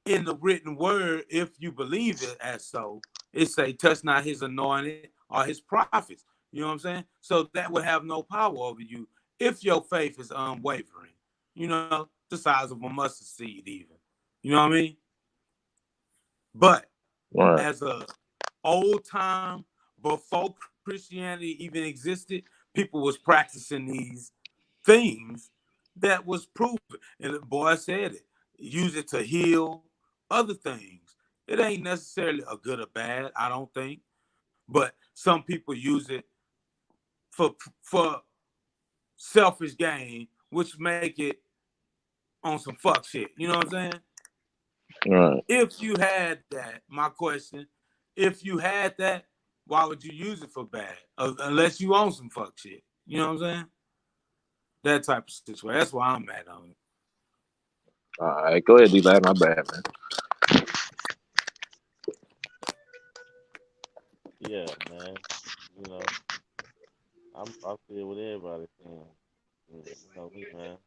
[SPEAKER 2] in the written word, if you believe it as so, it say, touch not his anointed or his prophets. You know what I'm saying? So that would have no power over you if your faith is unwavering. The size of a mustard seed, even. You know what I mean? But
[SPEAKER 5] Right,
[SPEAKER 2] as a old time, before Christianity even existed, people was practicing these things that was proven. And the boy said it. Use it to heal other things. It ain't necessarily a good or bad, I don't think. But some people use it for selfish gain, which make it on some fuck shit. You know what I'm saying?
[SPEAKER 5] right.
[SPEAKER 2] If you had that, my question, if you had that, why would you use it for bad? Unless you own some fuck shit. You know what I'm saying? That type of situation. That's why I'm at on it.
[SPEAKER 5] All right, go ahead, D-Lab. My bad, man.
[SPEAKER 1] Yeah, man. You know, I feel what everybody's saying. Me, man.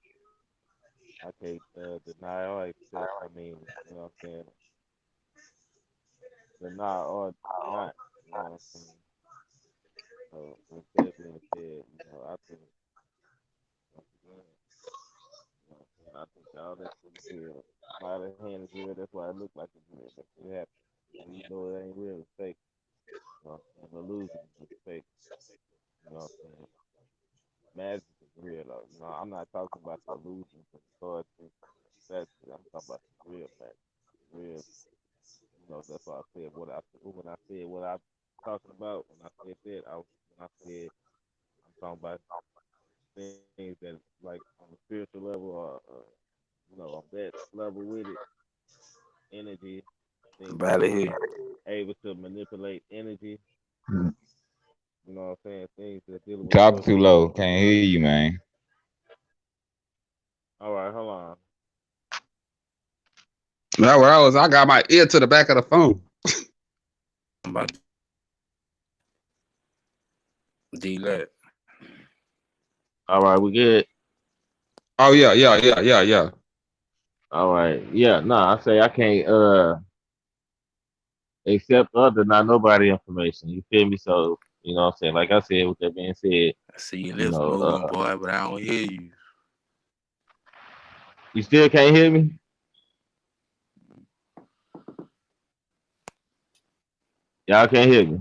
[SPEAKER 1] I can't deny or accept. I mean, what I'm saying, deny or not. You know what I'm saying. So with that being said, I think once again, I think all that shit is real. Why the hand is real, that's why it looks like it's real. That shit happens. And you know it ain't real, it's fake. An illusion, it's fake. You know what I'm saying? Magic is real though. I'm not talking about the illusions and sword tricks. That's I'm talking about the real magic. Real. That's why I said when I said what I'm talking about. When I said that, when I said I'm talking about things that like on the spiritual level or on that level with it, energy, things of
[SPEAKER 2] Barely
[SPEAKER 1] being
[SPEAKER 2] hear
[SPEAKER 1] able to manipulate energy. You know what I'm saying? Things that dealing with
[SPEAKER 3] Talking too
[SPEAKER 1] sorcery.
[SPEAKER 3] low. Can't hear you, man.
[SPEAKER 1] All right, hold on.
[SPEAKER 4] Now where I got my ear to the back of the phone.
[SPEAKER 2] about D-Lab.
[SPEAKER 1] All right, we good.
[SPEAKER 4] Oh yeah.
[SPEAKER 1] All right, yeah. No, I say I can't accept other not nobody information. You feel me? So what I'm saying. Like I said, with that being said,
[SPEAKER 2] I see your
[SPEAKER 1] you
[SPEAKER 2] lips
[SPEAKER 1] know,
[SPEAKER 2] moving,
[SPEAKER 1] uh,
[SPEAKER 2] boy, but I don't hear you.
[SPEAKER 1] you still can't hear me. Y'all can't hear me.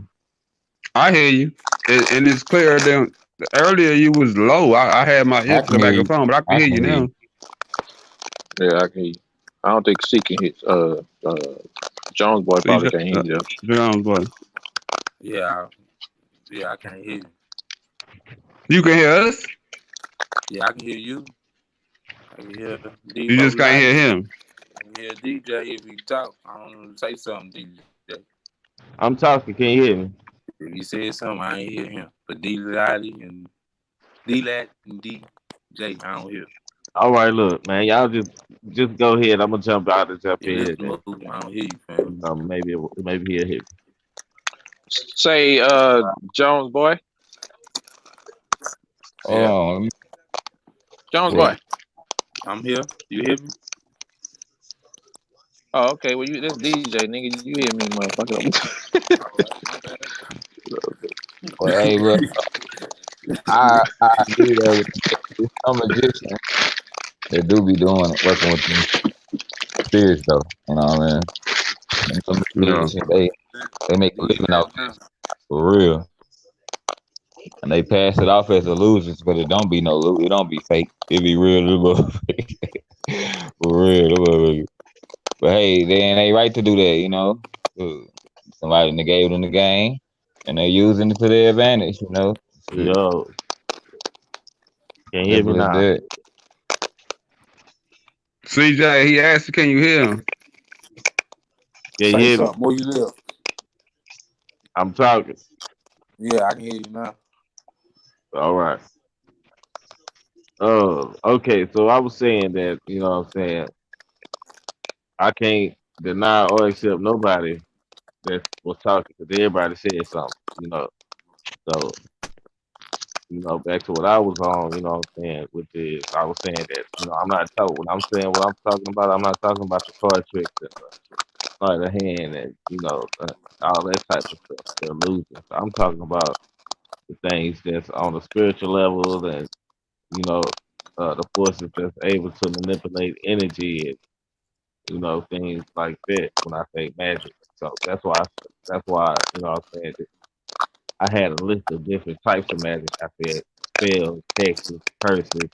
[SPEAKER 4] I hear you, and it's clear. Than earlier, you was low. I had my ear
[SPEAKER 3] I
[SPEAKER 4] to the
[SPEAKER 3] can hear
[SPEAKER 4] back of
[SPEAKER 3] you.
[SPEAKER 4] the phone, but I can
[SPEAKER 3] I
[SPEAKER 4] hear you
[SPEAKER 3] can hear
[SPEAKER 4] now.
[SPEAKER 3] you.
[SPEAKER 5] Yeah, I can hear you. I don't think C can hit. Jones boy
[SPEAKER 4] See,
[SPEAKER 5] probably can't hear you.
[SPEAKER 4] Jones boy,
[SPEAKER 2] Yeah, I can't hear you.
[SPEAKER 4] you can hear us.
[SPEAKER 2] Yeah, I can hear you. I can hear
[SPEAKER 4] You
[SPEAKER 2] Devo
[SPEAKER 4] just can't hear
[SPEAKER 2] loud.
[SPEAKER 4] him.
[SPEAKER 2] I can hear DJ if he talk. I don't know, say something, DJ.
[SPEAKER 1] I'm talking. Can you hear me?
[SPEAKER 2] If he said something, I ain't hear him. But D Lottie and D Lat and DJ, I don't hear.
[SPEAKER 1] All right, look, man. Y'all just go ahead. I'm gonna jump out and jump
[SPEAKER 2] Yeah, let's
[SPEAKER 1] in, and
[SPEAKER 2] move. I don't hear you, fam.
[SPEAKER 1] maybe he'll hit me.
[SPEAKER 5] Say, Jones boy,
[SPEAKER 2] Yeah,
[SPEAKER 3] Oh,
[SPEAKER 5] Jones
[SPEAKER 1] Yeah.
[SPEAKER 5] boy.
[SPEAKER 2] I'm here. You hear me?
[SPEAKER 5] Oh, okay. Well, you this DJ nigga, you hear me, motherfucker?
[SPEAKER 2] All right, my bad.
[SPEAKER 3] well, hey, bro, I agree there with there's some magicians that do be doing it, working with them spirits though. You know what I mean? And some
[SPEAKER 4] Yeah.
[SPEAKER 3] magicians, they make a
[SPEAKER 2] Do
[SPEAKER 3] living
[SPEAKER 2] that
[SPEAKER 3] off
[SPEAKER 2] now.
[SPEAKER 3] this for real, and they pass it off as illusions, but it don't be it don't be fake. It be real, for real. Them motherfuckers. But hey, they ain't they right to do that, you know. Uh, Somebody that gave them the game, and they using it to their advantage, you know. Shit,
[SPEAKER 1] Yo, can you hear me
[SPEAKER 3] simple as
[SPEAKER 1] now?
[SPEAKER 3] that.
[SPEAKER 4] CJ, he asked, can you hear him?
[SPEAKER 1] Can you
[SPEAKER 2] Say
[SPEAKER 1] hear me?
[SPEAKER 2] something. Where you live?
[SPEAKER 1] I'm talking.
[SPEAKER 2] Yeah, I can hear you now.
[SPEAKER 1] All right. Okay. So I was saying that, what I'm saying, I can't deny or accept nobody that was talking because everybody said something, you know. So, back to what I was on, what I'm saying, which is I was saying that, I'm not talking when I'm saying what I'm talking about, I'm not talking about the card tricks and the sleight of hand and, all that type of stuff, the illusions. I'm talking about the things that's on the spiritual level and, you know, the forces that's able to manipulate energy and, things like that when I say magic. So that's why, I'm saying that I had a list of different types of magic. I said spells, hexes, curses,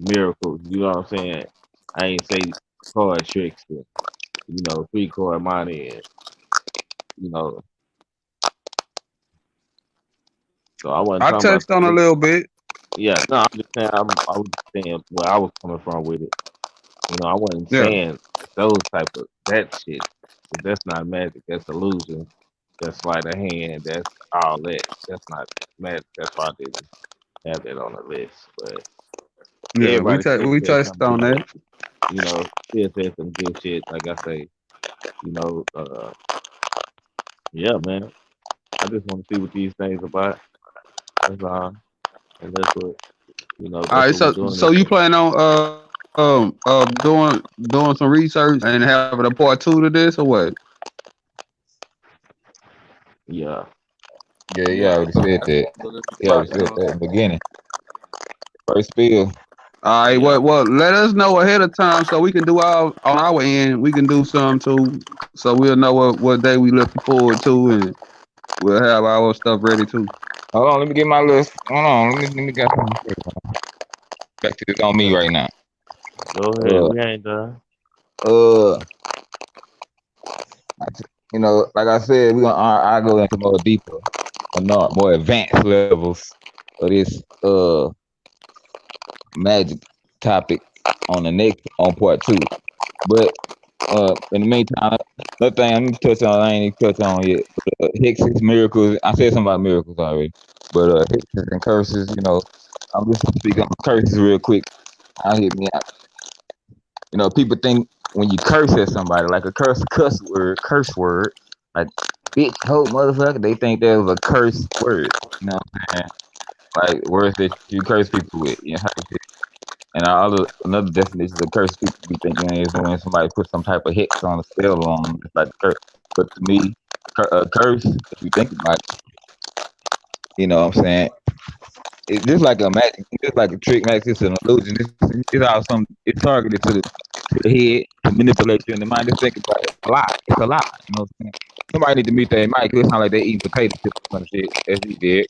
[SPEAKER 1] miracles. You know what I'm saying? I ain't say card tricks and, 3 card money and, you know, so I wasn't
[SPEAKER 4] I
[SPEAKER 1] talking about
[SPEAKER 4] touched on a
[SPEAKER 1] the,
[SPEAKER 4] little bit.
[SPEAKER 1] yeah, no, I'm just saying I was just saying where I was coming from with it. I wasn't
[SPEAKER 4] Yeah.
[SPEAKER 1] saying those type of that shit. 'Cause that's not magic. That's illusion. That's sleight of hand. That's all that. That's not magic. That's why I didn't have that on the list. But
[SPEAKER 4] Yeah,
[SPEAKER 1] everybody still
[SPEAKER 4] we
[SPEAKER 1] said
[SPEAKER 4] touched
[SPEAKER 1] something
[SPEAKER 4] on
[SPEAKER 1] good.
[SPEAKER 4] that.
[SPEAKER 1] Still said some good shit. Like I say, you know, uh, yeah, man. I just want to see what these things about. That's all, and that's what
[SPEAKER 4] All
[SPEAKER 1] That's
[SPEAKER 4] right,
[SPEAKER 1] what we
[SPEAKER 4] so
[SPEAKER 1] doing
[SPEAKER 4] so
[SPEAKER 1] this
[SPEAKER 4] you
[SPEAKER 1] for.
[SPEAKER 4] plan on doing some research and having a part two to this or what?
[SPEAKER 1] Yeah,
[SPEAKER 3] Yeah, you
[SPEAKER 2] Yeah,
[SPEAKER 3] already said
[SPEAKER 2] that's
[SPEAKER 3] that.
[SPEAKER 2] what it's
[SPEAKER 3] You already
[SPEAKER 2] about,
[SPEAKER 3] said
[SPEAKER 2] man.
[SPEAKER 3] that in the beginning. First spill.
[SPEAKER 4] All right,
[SPEAKER 1] yeah,
[SPEAKER 4] well, let us know ahead of time so we can do our on our end. We can do some too, so we'll know what day we looking forward to, and we'll have our stuff ready too.
[SPEAKER 3] Hold on, let me get my list. Hold on, let me get something back to this on me
[SPEAKER 1] yeah.
[SPEAKER 3] right now.
[SPEAKER 1] Go ahead.
[SPEAKER 3] Uh,
[SPEAKER 1] We ain't done.
[SPEAKER 3] uh, like I said, we gonna I go into more deeper, or not more advanced levels of this magic topic on the next on part two. But in the meantime, another thing I'm gonna touch on, I ain't even touch on yet. But, hexes, miracles. I said something about miracles already, but hexes and curses. I'm just gonna speak on curses real quick. I'll hit me out. People think when you curse at somebody, like a curse word, like bitch, hoe, motherfucker, they think that was a curse word. You know what I'm saying? Like words that you curse people with. And another definition of curse people be thinking is when somebody puts some type of hex on a spell on them, it's like a curse. But to me, a curse, if you think about it, you know what I'm saying? It's just like a magic, it's just like a trick, magic. It's an illusion. It's targeted to the head to manipulate you in the mind. Just think about it. A lie. It's a lie. You know what I'm saying? Somebody need to meet their mic. It sound like they eating potato chips or some shit, as he did.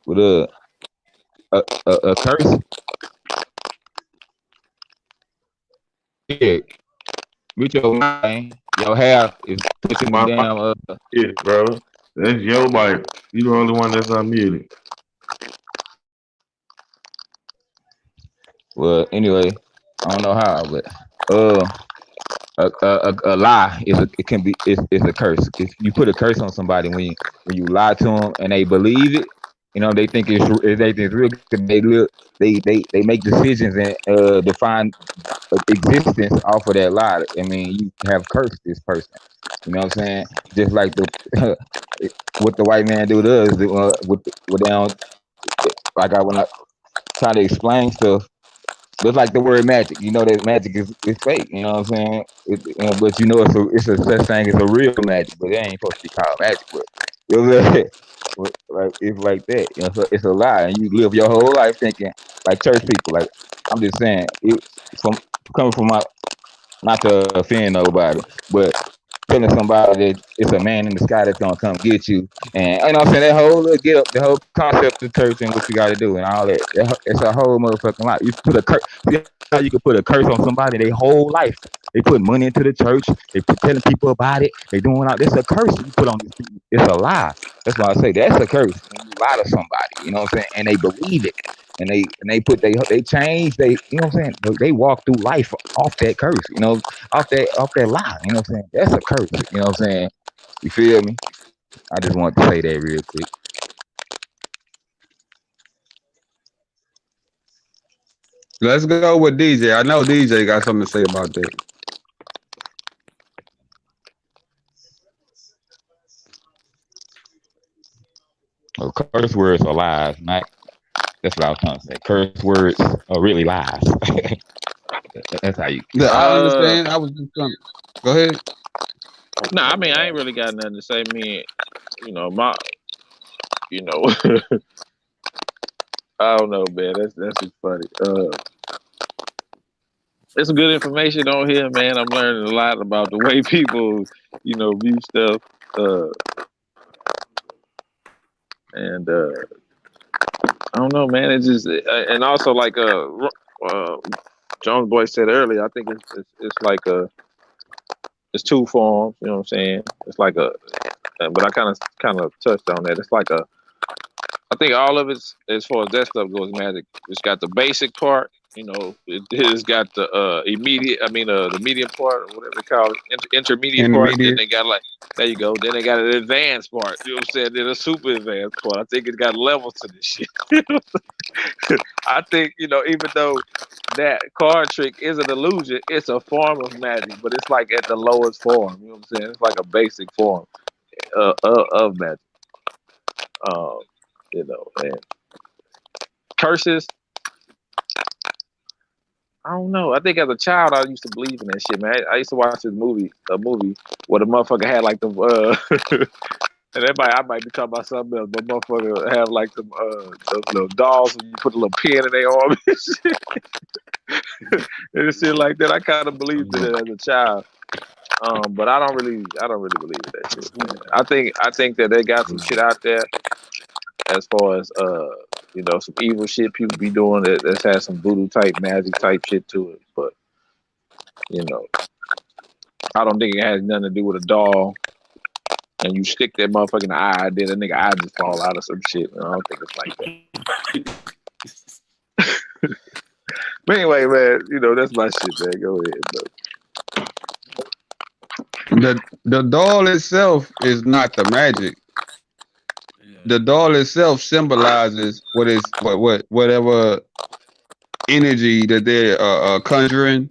[SPEAKER 3] With a curse, yeah. With your mind, your hair is touching the
[SPEAKER 1] My mic
[SPEAKER 3] damn
[SPEAKER 1] is, bro. That's your mic. You the only one that's unmuted.
[SPEAKER 3] Well, anyway, I don't know how, but uh, a lie is it can be it's a curse. If you put a curse on somebody when you lie to them and they believe it, they think they think it's real good. They make decisions and define existence off of that lie. I mean, you have cursed this person. You know what I'm saying? Just like the what the white man do to us with they don't like I when I try to explain stuff. Just like the word magic, that magic is fake. You know what I'm saying? But it's a such thing as a real magic, but it ain't supposed to be called magic. But you know what I'm saying? Like it's like that. So it's a lie, and you live your whole life thinking like church people. Like I'm just saying, from coming from my not to offend nobody, but telling somebody that it's a man in the sky that's gonna come get you, and you know what I'm saying, that whole little get up, the whole concept of church and what you got to do and all that. It's a whole motherfucking lot. You put a curse. See how you can put a curse on somebody their whole life. They put money into the church. They put telling people about it. They doing all this. A curse you put on these people. It's a lie. That's why I say that's a curse when you lie to somebody. You know what I'm saying? And they believe it. And they put they change you know what I'm saying, they walk through life off that curse, off that lie, you know what I'm saying? That's a curse, you know what I'm saying? You feel me? I just wanted to say that real quick.
[SPEAKER 4] Let's go with DJ. I know DJ got something to say about that.
[SPEAKER 3] Well, curse words are lies, not that's what I was trying to say. Curse words are really lies. That's how you
[SPEAKER 4] Yeah,
[SPEAKER 3] say it.
[SPEAKER 4] I
[SPEAKER 5] Uh,
[SPEAKER 4] understand. I was just trying. Go ahead.
[SPEAKER 5] nah, I mean, I ain't really got nothing to say. Me, my, you know, I don't know, man. That's just funny. It's some good information on here, man. I'm learning a lot about the way people, view stuff. Uh, and I don't know, man. It's just, and also like Jones Boy said earlier. I think it's like it's two forms. You know what I'm saying? It's like but I kind of touched on that. It's like I think all of it's as far as that stuff goes, magic. It's got the basic part. It's got the immediate. I mean, the medium part, or whatever they call it, intermediate part. Then
[SPEAKER 4] Intermediate.
[SPEAKER 5] they got like there you go. Then they got an advanced part. You know what I'm saying? Then a super advanced part. I think it's got levels to this shit. I think even though that card trick is an illusion, it's a form of magic, but it's like at the lowest form. You know what I'm saying? It's like a basic form of magic. Um, and curses. I don't know. I think as a child, I used to believe in that shit, man. I used to watch a movie where the motherfucker had like the and I might be talking about something else, but motherfucker have like those little dolls and you put a little pin in their arm and shit like that. I kind of believed in it as a child, but I don't really believe in that shit, man. I think that they got some shit out there as far as some evil shit people be doing that's has some voodoo type magic type shit to it, but you know I don't think it has nothing to do with a doll and you stick that motherfucker in the eye, then a nigga eye just fall out or some shit. I don't think it's like that. But anyway, man, that's my shit, man. Go ahead,
[SPEAKER 4] The doll itself is not the magic. The doll itself symbolizes whatever energy that they're conjuring.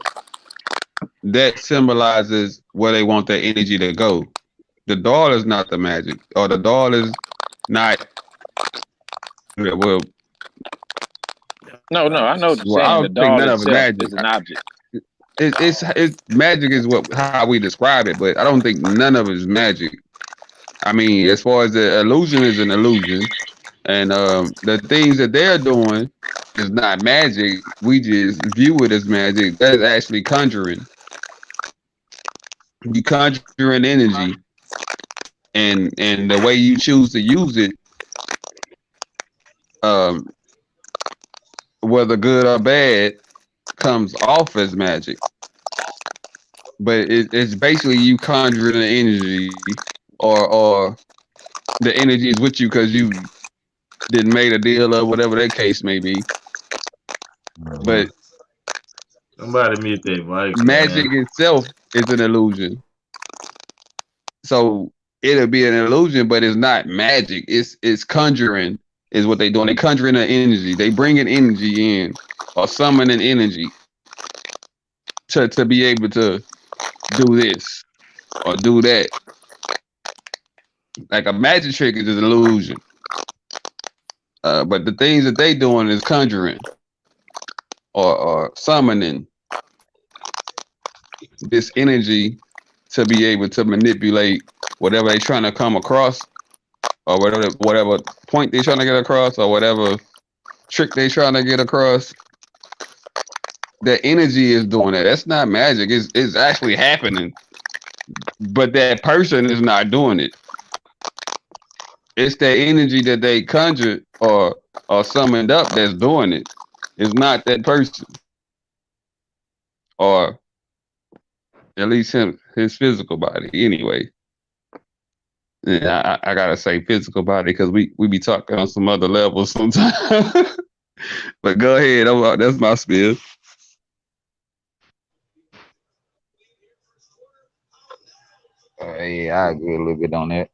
[SPEAKER 4] That symbolizes where they want their energy to go. The doll is not the magic, or the doll is not. Well,
[SPEAKER 5] No, I know what you're
[SPEAKER 4] I
[SPEAKER 5] saying. The
[SPEAKER 4] don't think
[SPEAKER 5] doll
[SPEAKER 4] none of it
[SPEAKER 5] itself
[SPEAKER 4] magic.
[SPEAKER 5] is an object.
[SPEAKER 4] It's magic is what how we describe it, but I don't think none of it is magic. I mean, as far as the illusion is an illusion, and the things that they're doing is not magic. We just view it as magic. That is actually conjuring. You conjuring energy, and the way you choose to use it, um, whether good or bad, comes off as magic. But it's basically you conjuring the energy, or the energy is with you because you didn't made a deal or whatever that case may be. But
[SPEAKER 1] Somebody mute that mic, man.
[SPEAKER 4] Magic itself is an illusion. So it'll be an illusion, but it's not magic. It's conjuring is what they doing. They conjuring an energy. They bringing energy in or summoning energy to be able to do this or do that. Like a magic trick is an illusion. But the things that they doing is conjuring or summoning this energy to be able to manipulate whatever they trying to come across or whatever point they trying to get across or whatever trick they trying to get across. That energy is doing that. That's not magic. It's actually happening, but that person is not doing it. It's that energy that they conjured or summoned up that's doing it. It's not that person, or at least his physical body. Anyway, yeah, I gotta say physical body because we be talking on some other levels sometimes. But go ahead. That's my spiel.
[SPEAKER 3] Yeah, I agree a little bit on that.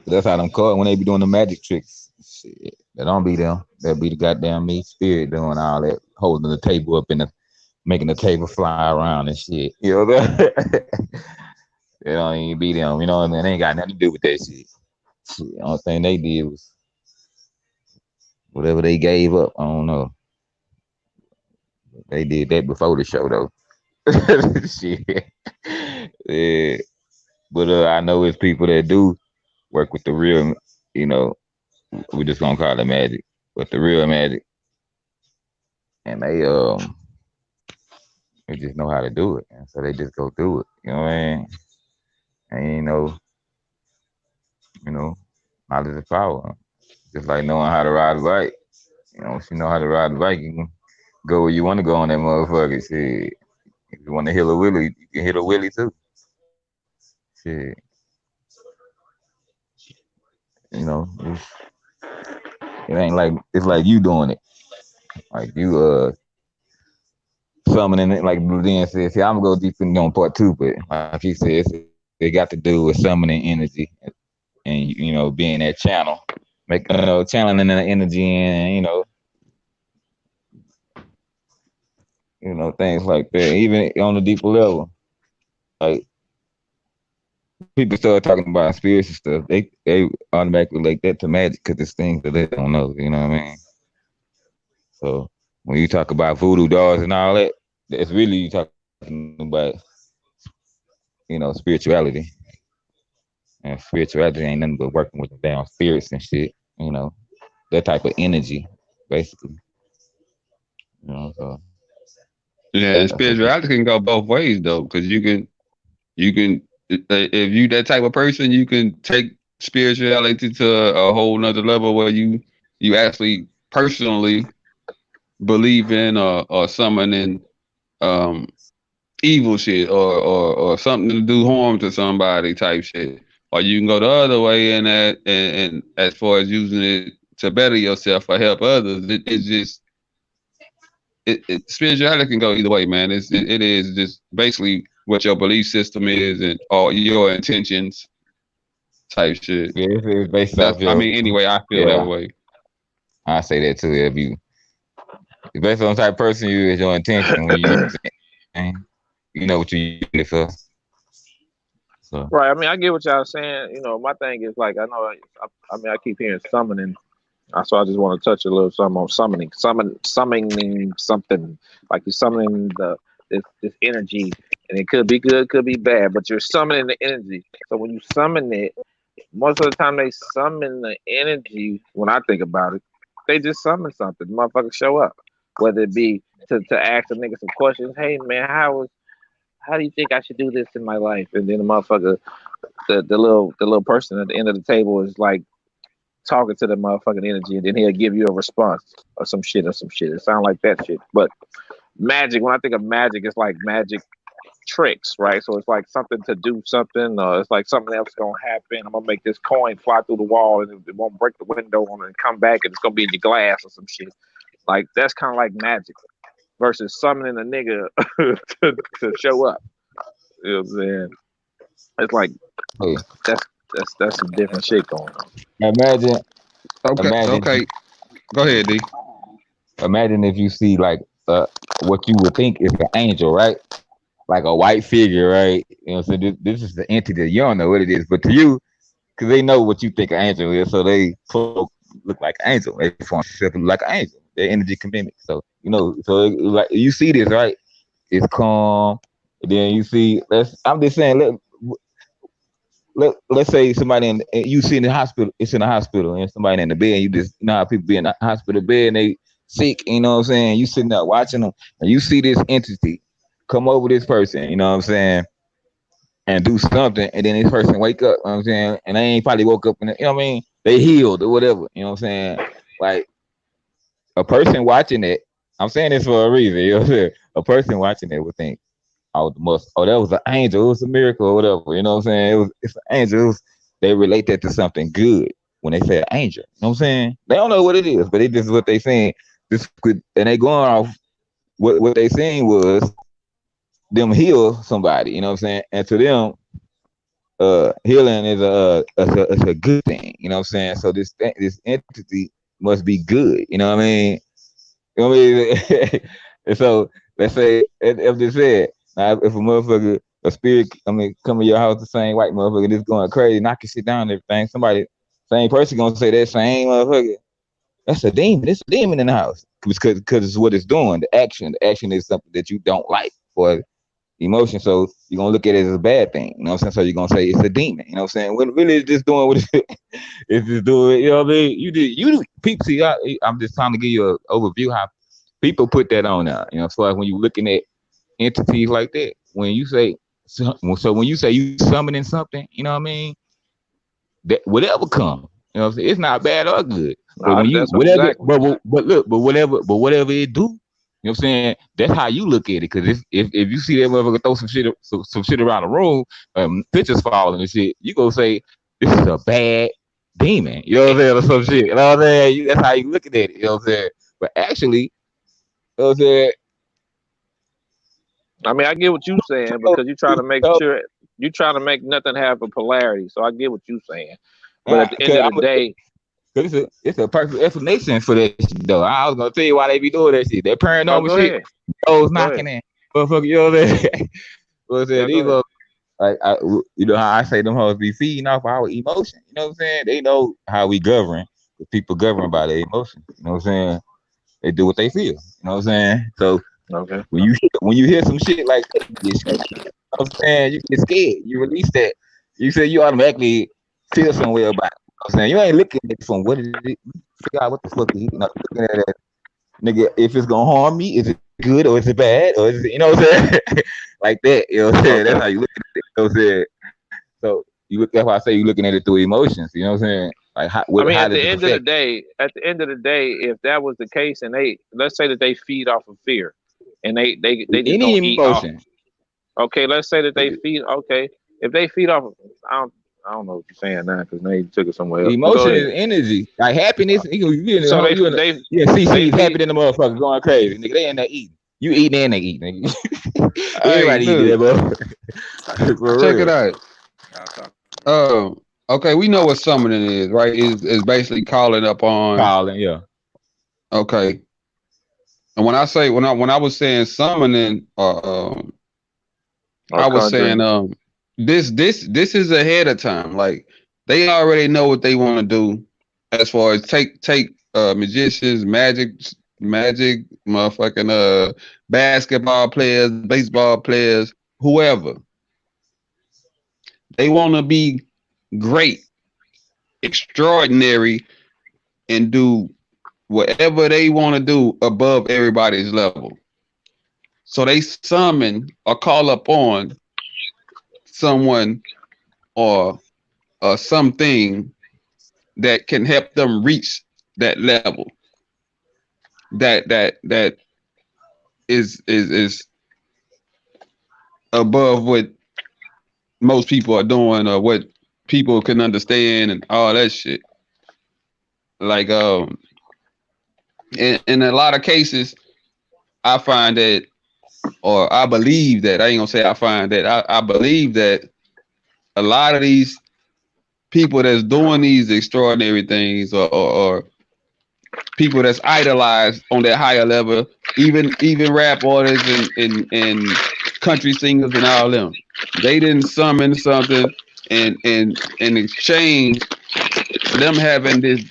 [SPEAKER 3] That's how them call when they be doing the magic tricks. Shit, that don't be them. That be the goddamn me spirit doing all that, holding the table up and making the table fly around and shit. You know that? They don't even be them. You know what I mean? They ain't got nothing to do with that shit. Shit, the only thing they did was whatever they gave up. I don't know. They did that before the show though. Shit. Yeah. But I know it's people that do work with the real, you know, we just gonna call it magic, but the real magic, and they just know how to do it, and so they just go through it. You know what I mean? And you know, knowledge is power. Just like knowing how to ride a bike. You know, if you know how to ride a bike, you can go where you want to go on that motherfucker. Shit. If you want to hit a wheelie, you can hit a wheelie too. Shit. You know, it ain't like it's like you doing it. Like you summoning it, like Blue said. See, I'm gonna go deep in on part two, but like he said, it got to do with summoning energy and being that channel, make channeling the energy and things like that. Even on a deeper level, like people start talking about spirits and stuff, they automatically like that to magic because it's things that they don't know. You know what I mean? So when you talk about voodoo dolls and all that, it's really you talking about spirituality. And spirituality ain't nothing but working with the damn spirits and shit. That type of energy, basically. So
[SPEAKER 4] Yeah, and
[SPEAKER 3] that's what this.
[SPEAKER 4] spirituality can go both ways though, because you can if you that type of person, you can take spirituality to a whole nother level where you actually personally believe in or summoning um evil shit or something to do harm to somebody type shit. Or you can go the other way in that and as far as using it to better yourself or help others, it's just spirituality can go either way, man. It is just basically what your belief system is and all your intentions type shit.
[SPEAKER 3] Yeah, it's based
[SPEAKER 4] That's
[SPEAKER 3] off
[SPEAKER 4] I
[SPEAKER 3] your.
[SPEAKER 4] mean anyway, I feel that
[SPEAKER 3] Yeah,
[SPEAKER 4] way.
[SPEAKER 3] I say that too. If it's based on the type of person you is, your intention when you use it, you know what you're using it for. So
[SPEAKER 5] Right. I mean, I get what y'all saying. My thing is like I know. I mean, I keep hearing summoning. So I just want to touch a little something on summoning something. Like you're summoning this energy, and it could be good, could be bad, but you're summoning the energy. So when you summon it, most of the time they summon the energy. When I think about it, they just summon something. Motherfuckers show up, whether it be to ask a nigga some questions. Hey man, how do you think I should do this in my life? And then the motherfucker, the little person at the end of the table is like talking to the motherfucking energy, and then he'll give you a response or some shit or some shit. It sounds like that shit. But magic, when I think of magic, it's like magic tricks, right? So it's like something to do something, or it's like something else gonna happen. I'm gonna make this coin fly through the wall and it won't break the window and come back and it's gonna be in your glass or some shit. Like that's kind of like magic. versus summoning a nigga to show up. You know what I'm saying? It's like
[SPEAKER 3] Hey,
[SPEAKER 5] that's some different shit going on.
[SPEAKER 3] imagine,
[SPEAKER 4] Okay,
[SPEAKER 3] imagine,
[SPEAKER 4] okay. Go ahead, D.
[SPEAKER 3] imagine if you see like what you would think is an angel, right? Like a white figure, right? You know, so this is the entity. You don't know what it is, but to you, because they know what you think an angel is, so they look like an angel. They form themselves look like an angel. Their energy can mimic. So you know, so like you see this, right? It's calm. And then you see, I'm just saying, let's say somebody you see in the hospital, it's in the hospital, and somebody in the bed, you just, you know how people be in the hospital bed and they sick, you know what I'm saying? You sitting there watching them, and you see this entity come over this person, you know what I'm saying, and do something, and then this person wake up, you know what I'm saying, and they ain't probably woke up, and you know what I mean, they healed or whatever, you know what I'm saying? Like a person watching it, I'm saying this for a reason, you know what I'm saying? A person watching it would think, oh, that was an angel, it was a miracle or whatever, you know what I'm saying? It's an angel. They relate that to something good when they say an angel. You know what I'm saying? They don't know what it is, but it just what they saying. And they going off what they saying was them heal somebody, you know what I'm saying? And to them, healing is a good thing, you know what I'm saying? So this entity must be good, you know what I mean? You know what I mean? And so let's say if they said, now if a motherfucker, a spirit, I mean, come in your house, the same white motherfucker, just going crazy, knocking shit down and everything, somebody, same person gonna say that same motherfucker, that's a demon. It's a demon in the house because it's what it's doing. The action is something that you don't like for emotion. So you're gonna look at it as a bad thing. You know what I'm saying? So you're gonna say it's a demon. You know what I'm saying? When really it's just doing what it's just doing. You know what I mean? You people see. I'm just trying to give you an overview how people put that on now. You know, so like when you're looking at entities like that, when you say so when you say you summoning something, you know what I mean? That whatever come, you know what I'm saying? It's not bad or good. But
[SPEAKER 5] Nah,
[SPEAKER 3] when you
[SPEAKER 5] that's
[SPEAKER 3] whatever,
[SPEAKER 5] exactly.
[SPEAKER 3] but whatever it do, you know what I'm saying? That's how you look at it. Because if you see that motherfucker throw some shit around the room, pictures falling and shit, you go say this is a bad demon. You know what I'm saying? Or some shit. You know what I'm saying? That's how you looking at it. You know what I'm saying? But actually, you know what I'm saying?
[SPEAKER 5] I mean, I get what you saying because you trying to make sure you trying to make nothing have a polarity. So I get what you saying, but at the end
[SPEAKER 3] Cause
[SPEAKER 5] of the day,
[SPEAKER 3] it's a perfect explanation for that shit though. I was gonna tell you why they be doing that shit. That
[SPEAKER 5] oh,
[SPEAKER 3] paranormal
[SPEAKER 5] go
[SPEAKER 3] shit,
[SPEAKER 5] ahead,
[SPEAKER 3] those
[SPEAKER 5] go ahead,
[SPEAKER 3] knocking in, motherfucker. You know what I'm saying? What I'm saying?
[SPEAKER 5] yeah, go
[SPEAKER 3] These
[SPEAKER 5] ahead.
[SPEAKER 3] are like you know how I say them hoes be feeding off our emotion. You know what I'm saying? They know how we govern. The people governed by their emotions. You know what I'm saying? They do what they feel. You know what I'm saying? So
[SPEAKER 5] Okay.
[SPEAKER 3] when you hear some shit like that, you get scared. You know what I'm saying? You get scared. You release that. You say you automatically feel some way about it. You know what I'm saying? You ain't looking at it from what is it? Figure out what the fuck is he, you know, looking at it, nigga, if it's gonna harm me, is it good or is it bad? Or is it, you know what I'm saying? Like that, you know what I'm saying? That's
[SPEAKER 5] Okay.
[SPEAKER 3] how you look at it. You know what I'm saying? So that's why I say you looking at it through emotions, you know what I'm saying? Like
[SPEAKER 5] I mean,
[SPEAKER 3] how
[SPEAKER 5] at the
[SPEAKER 3] does it
[SPEAKER 5] end of the
[SPEAKER 3] affect
[SPEAKER 5] day, if that was the case, and they let's say that they feed off of fear, and they just
[SPEAKER 3] any
[SPEAKER 5] gonna eat off.
[SPEAKER 3] emotion?
[SPEAKER 5] Okay, let's say that they feed. Okay, if they feed off, I don't know what you're saying now because now you took it somewhere else. But go
[SPEAKER 3] Emotion
[SPEAKER 5] ahead.
[SPEAKER 3] is energy. Like happiness, you in
[SPEAKER 5] So
[SPEAKER 3] the you in the yeah,
[SPEAKER 5] they
[SPEAKER 3] CC's happy
[SPEAKER 5] feed.
[SPEAKER 3] than the motherfucker going crazy. Nigga, they in there eating. You eating and they eating, nigga.
[SPEAKER 4] Hey,
[SPEAKER 3] Everybody eating
[SPEAKER 4] look,
[SPEAKER 3] that bro. For
[SPEAKER 4] check it
[SPEAKER 3] real.
[SPEAKER 4] out. Okay, we know what summoning is, right? Is basically calling up on.
[SPEAKER 3] Calling, yeah.
[SPEAKER 4] Okay, and when I was saying summoning,
[SPEAKER 5] Or
[SPEAKER 4] I was saying
[SPEAKER 5] conjuring.
[SPEAKER 4] this is ahead of time. Like they already know what they want to do as far as take magicians, magic, motherfucking basketball players, baseball players, whoever. They want to be great, extraordinary, and do whatever they want to do above everybody's level. So they summon or call upon someone or something that can help them reach that level that is above what most people are doing or what people can understand and all that shit. Like in a lot of cases, I find that, or I believe that, I ain't gonna say I find that, I believe that a lot of these people that's doing these extraordinary things, or people that's idolized on that higher level, even rap artists and country singers and all them, they didn't summon something, and in exchange for them having this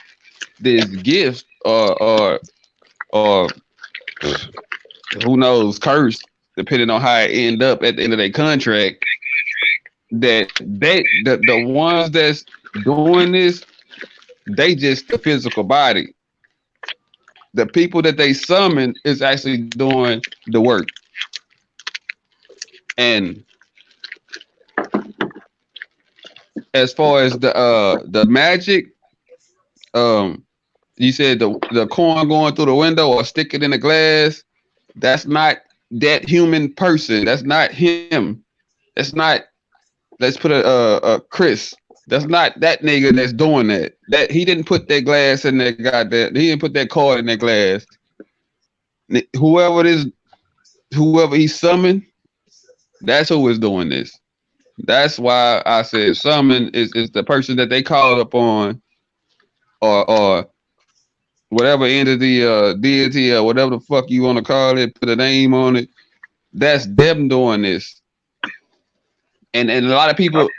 [SPEAKER 4] gift, or who knows, curse, depending on how it end up at the end of their contract, that the ones that's doing this, they just the physical body. The people that they summon is actually doing the work. And as far as the magic, you said the corn going through the window or stick it in the glass, that's not that human person. That's not him. That's not, let's put a Chris. That's not that nigga that's doing that. That he didn't put that glass in that goddamn. He didn't put that card in that glass. Whoever it is, whoever he summoned, that's who is doing this. That's why I said summon is the person that they called upon, or whatever entity, deity, or whatever the fuck you want to call it, put a name on it. That's them doing this. And a lot of people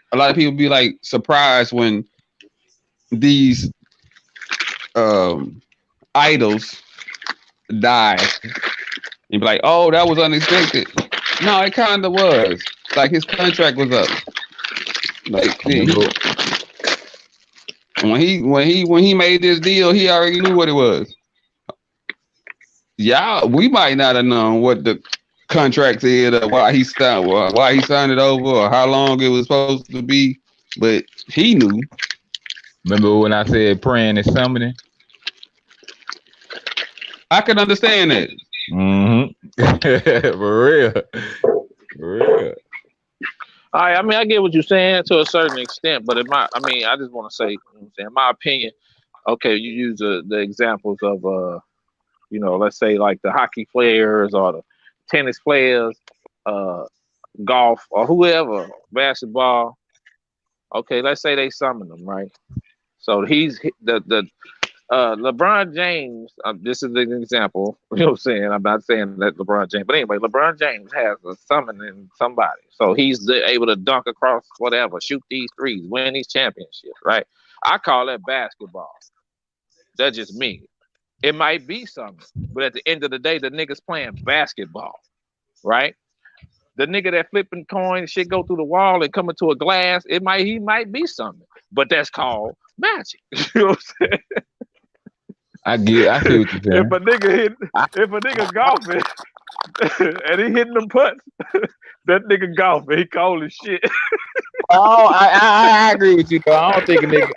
[SPEAKER 4] be like surprised when these idols die, and be like, "Oh, that was unexpected." No, it kind of was. Like his contract was up. Like when he made this deal, he already knew what it was. Yeah, we might not have known what the contract said, or why he signed it over, or how long it was supposed to be, but he knew.
[SPEAKER 3] Remember when I said praying is summoning?
[SPEAKER 4] I can understand that.
[SPEAKER 3] For real. For real.
[SPEAKER 5] I mean, I get what you're saying to a certain extent, but I just want to say, you know what I'm saying, in my opinion, okay, you use the examples of, let's say like the hockey players or the tennis players, golf or whoever, basketball. Okay, let's say they summon them, right? So he's the LeBron James. This is an example. You know what I'm saying? I'm not saying that LeBron James, but anyway, LeBron James has a summoning somebody, so he's able to dunk across whatever, shoot these threes, win these championships, right? I call that basketball. That's just me. It might be something, but at the end of the day, the nigga's playing basketball, right? The nigga that flipping coins, shit go through the wall and come into a glass, he might be something, but that's called magic. You know what I'm saying?
[SPEAKER 3] I see what you're saying.
[SPEAKER 5] If a nigga golfing and he hitting them putts, that nigga golfing, he cold as shit.
[SPEAKER 3] Oh, I agree with you though. I don't think a nigga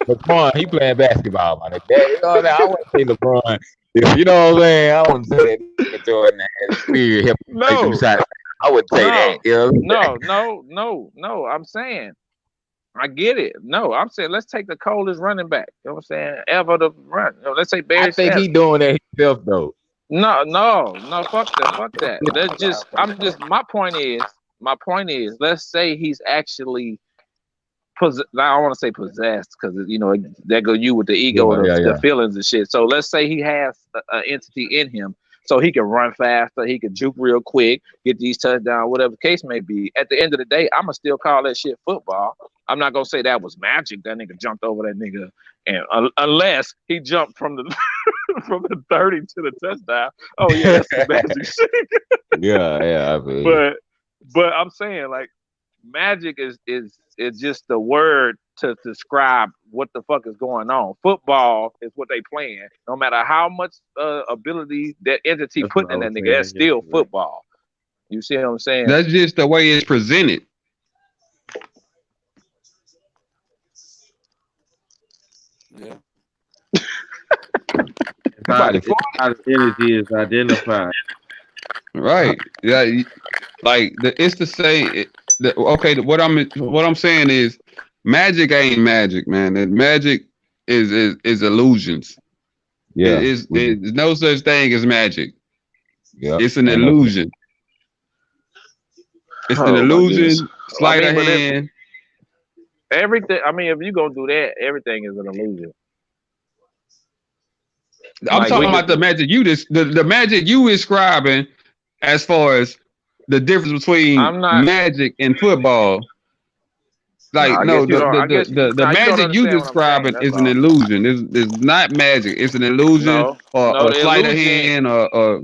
[SPEAKER 3] LeBron, he playing basketball, my nigga. I wouldn't say LeBron. You know what I'm saying? I wouldn't say that Jordan has spirit.
[SPEAKER 5] No.
[SPEAKER 3] I wouldn't say that. You
[SPEAKER 5] know? No. I'm saying, I get it. No, I'm saying let's take the coldest running back. You know what I'm saying? Ever to run. Let's say Barry.
[SPEAKER 3] I think he doing that himself though.
[SPEAKER 5] No. Fuck that. My point is, let's say he's actually I don't want to say possessed, because that go you with the ego, the feelings and shit. So let's say he has an entity in him, so he can run faster, he can juke real quick, get these touchdowns, whatever the case may be. At the end of the day, I'ma still call that shit football. I'm not gonna say that was magic. That nigga jumped over that nigga, and unless he jumped from the from the 30 to the touchdown. Oh yeah, that's the magic shit.
[SPEAKER 3] Yeah. I mean.
[SPEAKER 5] But I'm saying, like, magic is just the word to describe what the fuck is going on. Football is what they playing. No matter how much ability that entity put in that nigga, that's still football. You see what I'm saying?
[SPEAKER 4] That's just the way it's presented.
[SPEAKER 2] Yeah.
[SPEAKER 1] How the energy is identified.
[SPEAKER 4] Right. Yeah. Like it's the same. Okay. What I'm saying is, magic ain't magic, man. And magic is illusions.
[SPEAKER 3] Yeah.
[SPEAKER 4] There's no such thing as magic.
[SPEAKER 3] Yep.
[SPEAKER 4] It's an
[SPEAKER 3] And that's
[SPEAKER 4] illusion. It's an
[SPEAKER 5] Oh my goodness.
[SPEAKER 4] illusion.
[SPEAKER 5] I
[SPEAKER 4] Sleight
[SPEAKER 5] mean,
[SPEAKER 4] of
[SPEAKER 5] but if
[SPEAKER 4] hand.
[SPEAKER 5] everything, I mean, if you gonna do that, everything is an illusion.
[SPEAKER 4] I'm
[SPEAKER 5] Like we
[SPEAKER 4] talking
[SPEAKER 5] could,
[SPEAKER 4] about the magic you the magic you describing as far as the difference between
[SPEAKER 5] I'm not.
[SPEAKER 4] magic and football.
[SPEAKER 5] No,
[SPEAKER 4] Like
[SPEAKER 5] I
[SPEAKER 4] no,
[SPEAKER 5] guess you
[SPEAKER 4] the
[SPEAKER 5] don't.
[SPEAKER 4] the
[SPEAKER 5] I
[SPEAKER 4] the
[SPEAKER 5] guess
[SPEAKER 4] the, the
[SPEAKER 5] no, you don't
[SPEAKER 4] magic you
[SPEAKER 5] understand what I'm saying.
[SPEAKER 4] describing
[SPEAKER 5] That's
[SPEAKER 4] is an
[SPEAKER 5] all.
[SPEAKER 4] illusion. It's not magic. It's an illusion
[SPEAKER 5] No,
[SPEAKER 4] or
[SPEAKER 5] no,
[SPEAKER 4] a
[SPEAKER 5] the
[SPEAKER 4] sleight of
[SPEAKER 5] illusion.
[SPEAKER 4] hand or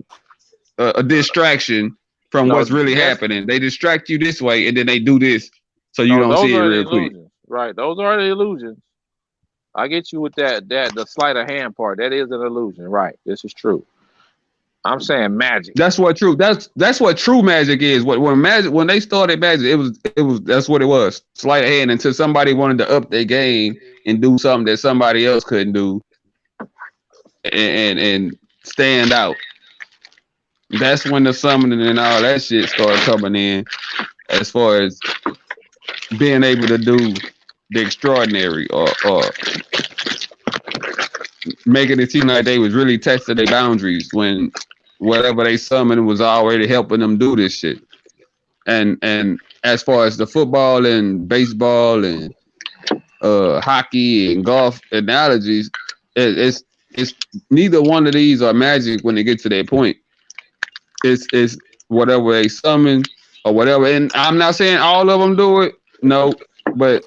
[SPEAKER 4] a distraction from
[SPEAKER 5] No,
[SPEAKER 4] what's really
[SPEAKER 5] that's
[SPEAKER 4] happening. They distract you this way and then they do this so you
[SPEAKER 5] no.
[SPEAKER 4] don't
[SPEAKER 5] Those
[SPEAKER 4] see it
[SPEAKER 5] are the
[SPEAKER 4] real quick.
[SPEAKER 5] illusions, right? Those are the illusions. I get you with that. That the sleight of hand part. That is an illusion, right? This is true. I'm saying magic.
[SPEAKER 4] That's what true. That's what true magic is. When they started magic, it was that's what it was. Sleight of hand until somebody wanted to up their game and do something that somebody else couldn't do and stand out. That's when the summoning and all that shit started coming in as far as being able to do the extraordinary or making it seem like they was really testing their boundaries when whatever they summoned was already helping them do this shit. And as far as the football and baseball and hockey and golf analogies, it's neither one of these are magic when they get to that point. It's whatever they summon or whatever. And I'm not saying all of them do it, no, but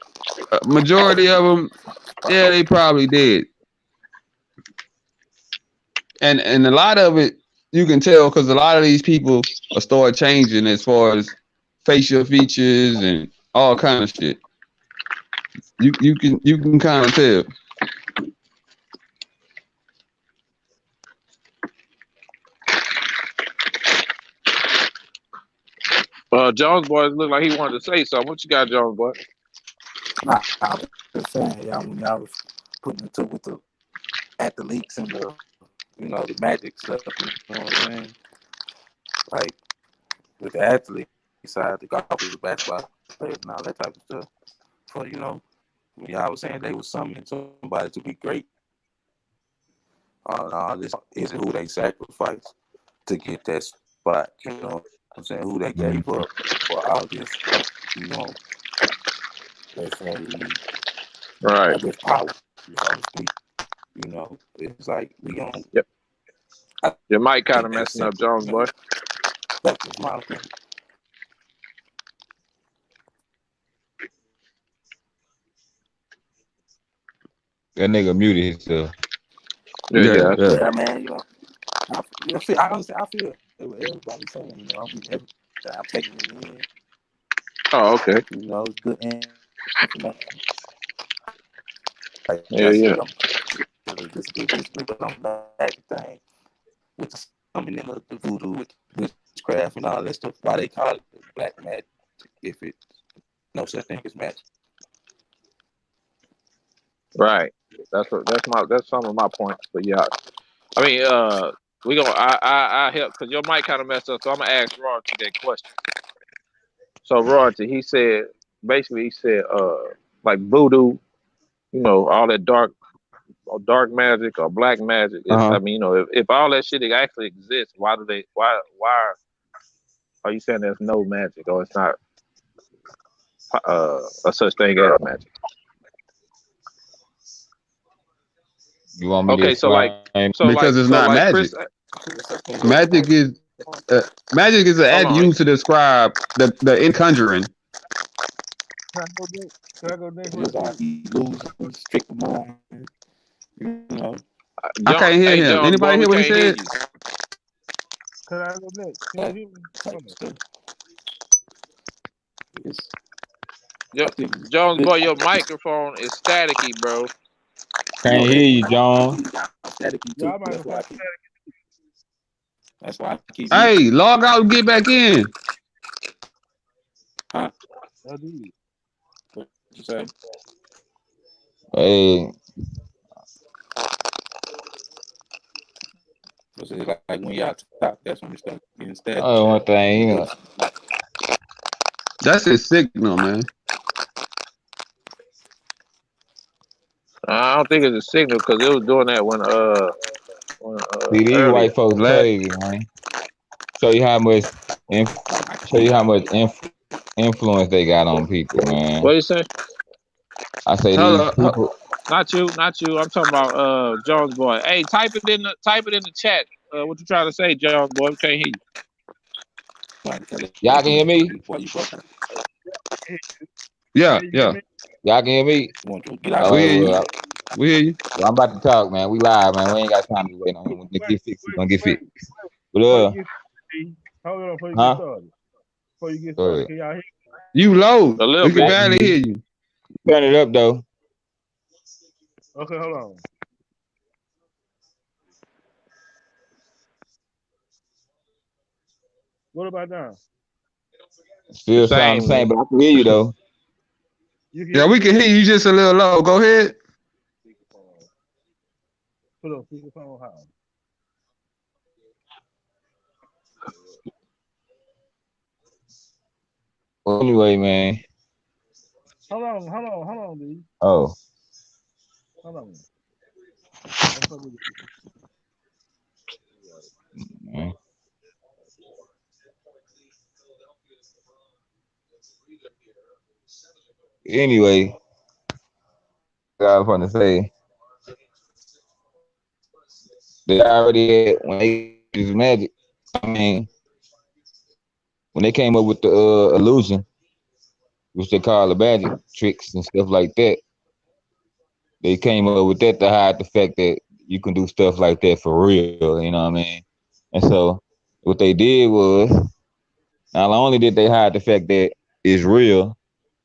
[SPEAKER 4] majority of them, yeah, they probably did. And a lot of it you can tell because a lot of these people are start changing as far as facial features and all kind of shit. You can kind of tell.
[SPEAKER 5] Jones boys look like he wanted to say something. What you got, Jones boy?
[SPEAKER 2] Nah, I was just saying, y'all, when y'all was putting it to with the athletes and the magic stuff, you know what I'm saying? Like with the athlete side, the golfers, the basketball players, and all that type of stuff. For when y'all was saying they was summoning somebody to be great, this is who they sacrificed to get that spot. You know what I'm saying? Who they gave up for all this, you know, let's say,
[SPEAKER 5] Right.
[SPEAKER 2] I guess power, so to speak. It's like we don't.
[SPEAKER 5] Yep.
[SPEAKER 2] I
[SPEAKER 5] Your mic kind
[SPEAKER 2] think
[SPEAKER 5] of
[SPEAKER 2] that's
[SPEAKER 5] messing up,
[SPEAKER 2] simple.
[SPEAKER 5] Jones boy.
[SPEAKER 2] That's just my opinion.
[SPEAKER 3] that nigga muted himself.
[SPEAKER 5] Yeah,
[SPEAKER 4] Yeah,
[SPEAKER 5] yeah.
[SPEAKER 4] yeah.
[SPEAKER 2] Yeah, man. I honestly, I feel what everybody's saying. I'm taking it in.
[SPEAKER 5] Oh, okay.
[SPEAKER 2] It's good information. Like I
[SPEAKER 5] Yeah,
[SPEAKER 2] said,
[SPEAKER 5] yeah.
[SPEAKER 2] I'm disagree, but I'm back thing with the something in the voodoo, with witchcraft and all that stuff. Why they call it black magic if it's no such thing as magic?
[SPEAKER 5] Right. That's some of my points. But yeah, I mean, we gonna I help because your mic kind of messed up. So I'm gonna ask Royalty that question. So Royalty, he said, like voodoo, all that dark magic or black magic. I
[SPEAKER 4] Uh-huh.
[SPEAKER 5] mean, if all that shit actually exists, why are you saying there's no magic or it's not a such thing as magic?
[SPEAKER 3] You want me to
[SPEAKER 5] Okay,
[SPEAKER 3] explain?
[SPEAKER 4] Because it's not magic.
[SPEAKER 5] Chris.
[SPEAKER 4] Magic is magic is an
[SPEAKER 5] Hold
[SPEAKER 4] ad
[SPEAKER 5] on.
[SPEAKER 4] used to describe the in conjuring.
[SPEAKER 1] Can I go next? Can I go next real
[SPEAKER 2] It's
[SPEAKER 1] quick?
[SPEAKER 2] like illusions, trick the mind. You know,
[SPEAKER 4] I
[SPEAKER 5] John,
[SPEAKER 4] can't hear
[SPEAKER 5] hey
[SPEAKER 4] him.
[SPEAKER 5] Jones boy,
[SPEAKER 4] Anybody
[SPEAKER 5] we
[SPEAKER 4] hear what he
[SPEAKER 5] can't hear
[SPEAKER 4] said?
[SPEAKER 5] you.
[SPEAKER 1] Can I go next? Can you
[SPEAKER 2] that
[SPEAKER 1] hear me?
[SPEAKER 2] type
[SPEAKER 1] Hold
[SPEAKER 2] of
[SPEAKER 1] on.
[SPEAKER 2] stuff. It's,
[SPEAKER 5] Jo-
[SPEAKER 2] I think it's
[SPEAKER 5] Jones
[SPEAKER 2] good.
[SPEAKER 5] boy, your microphone is staticky, bro.
[SPEAKER 3] Can't hear you, John.
[SPEAKER 2] Staticky too.
[SPEAKER 1] Y'all microphone.
[SPEAKER 2] That's why I keep muting.
[SPEAKER 4] Hey, log out and get back in.
[SPEAKER 2] Huh?
[SPEAKER 1] I did.
[SPEAKER 2] What you say?
[SPEAKER 3] Hey,
[SPEAKER 2] Was it like when y'all talk? That's when you start getting static.
[SPEAKER 3] oh, one thing,
[SPEAKER 2] What?
[SPEAKER 4] That's his signal, man.
[SPEAKER 5] I don't think it's a signal because it was doing that when
[SPEAKER 3] see these
[SPEAKER 5] earlier.
[SPEAKER 3] white folks
[SPEAKER 4] Last
[SPEAKER 3] crazy, man. show you how much inf- show you how much influence they got on people, man.
[SPEAKER 5] What do you say?
[SPEAKER 3] I say these
[SPEAKER 4] Hello.
[SPEAKER 3] people.
[SPEAKER 5] Not you, not you. I'm talking about Jones boy. Hey, type it in the chat. What you trying to say, Jones boy? We can't hear you.
[SPEAKER 3] Y'all can hear me.
[SPEAKER 4] Yeah, yeah.
[SPEAKER 3] Y'all can hear me. All
[SPEAKER 4] We
[SPEAKER 3] right,
[SPEAKER 4] hear you.
[SPEAKER 3] well,
[SPEAKER 4] We hear you.
[SPEAKER 3] I'm about to talk, man. We live, man. We ain't got time to wait on him. When they get fixed, we gonna get fixed. But
[SPEAKER 1] Hold on before you get
[SPEAKER 3] huh?
[SPEAKER 1] started. Before you get
[SPEAKER 3] Go
[SPEAKER 1] started,
[SPEAKER 3] ahead.
[SPEAKER 1] can y'all hear?
[SPEAKER 4] You low.
[SPEAKER 5] A little
[SPEAKER 4] We can
[SPEAKER 3] I
[SPEAKER 5] bit.
[SPEAKER 3] can
[SPEAKER 4] barely
[SPEAKER 3] hear
[SPEAKER 4] hear
[SPEAKER 3] you.
[SPEAKER 4] you.
[SPEAKER 3] Turn it up though.
[SPEAKER 1] Okay, hold on. What about now?
[SPEAKER 5] The
[SPEAKER 3] Still sound the
[SPEAKER 5] same.
[SPEAKER 3] same, but I can hear you though.
[SPEAKER 1] You can
[SPEAKER 4] Yeah,
[SPEAKER 1] hear me
[SPEAKER 4] we can
[SPEAKER 1] good?
[SPEAKER 4] hear you just a little low. Go ahead.
[SPEAKER 1] Speakerphone. Put on speakerphone how?
[SPEAKER 3] Well, anyway, man.
[SPEAKER 1] Hold on, dude.
[SPEAKER 3] Oh,
[SPEAKER 1] Hold on. I'm coming.
[SPEAKER 3] man. Anyway, I was going to say they already had when they used magic. I mean, when they came up with the illusion, which they call the magic tricks and stuff like that, they came up with that to hide the fact that you can do stuff like that for real. You know what I mean? And so what they did was not only did they hide the fact that it's real,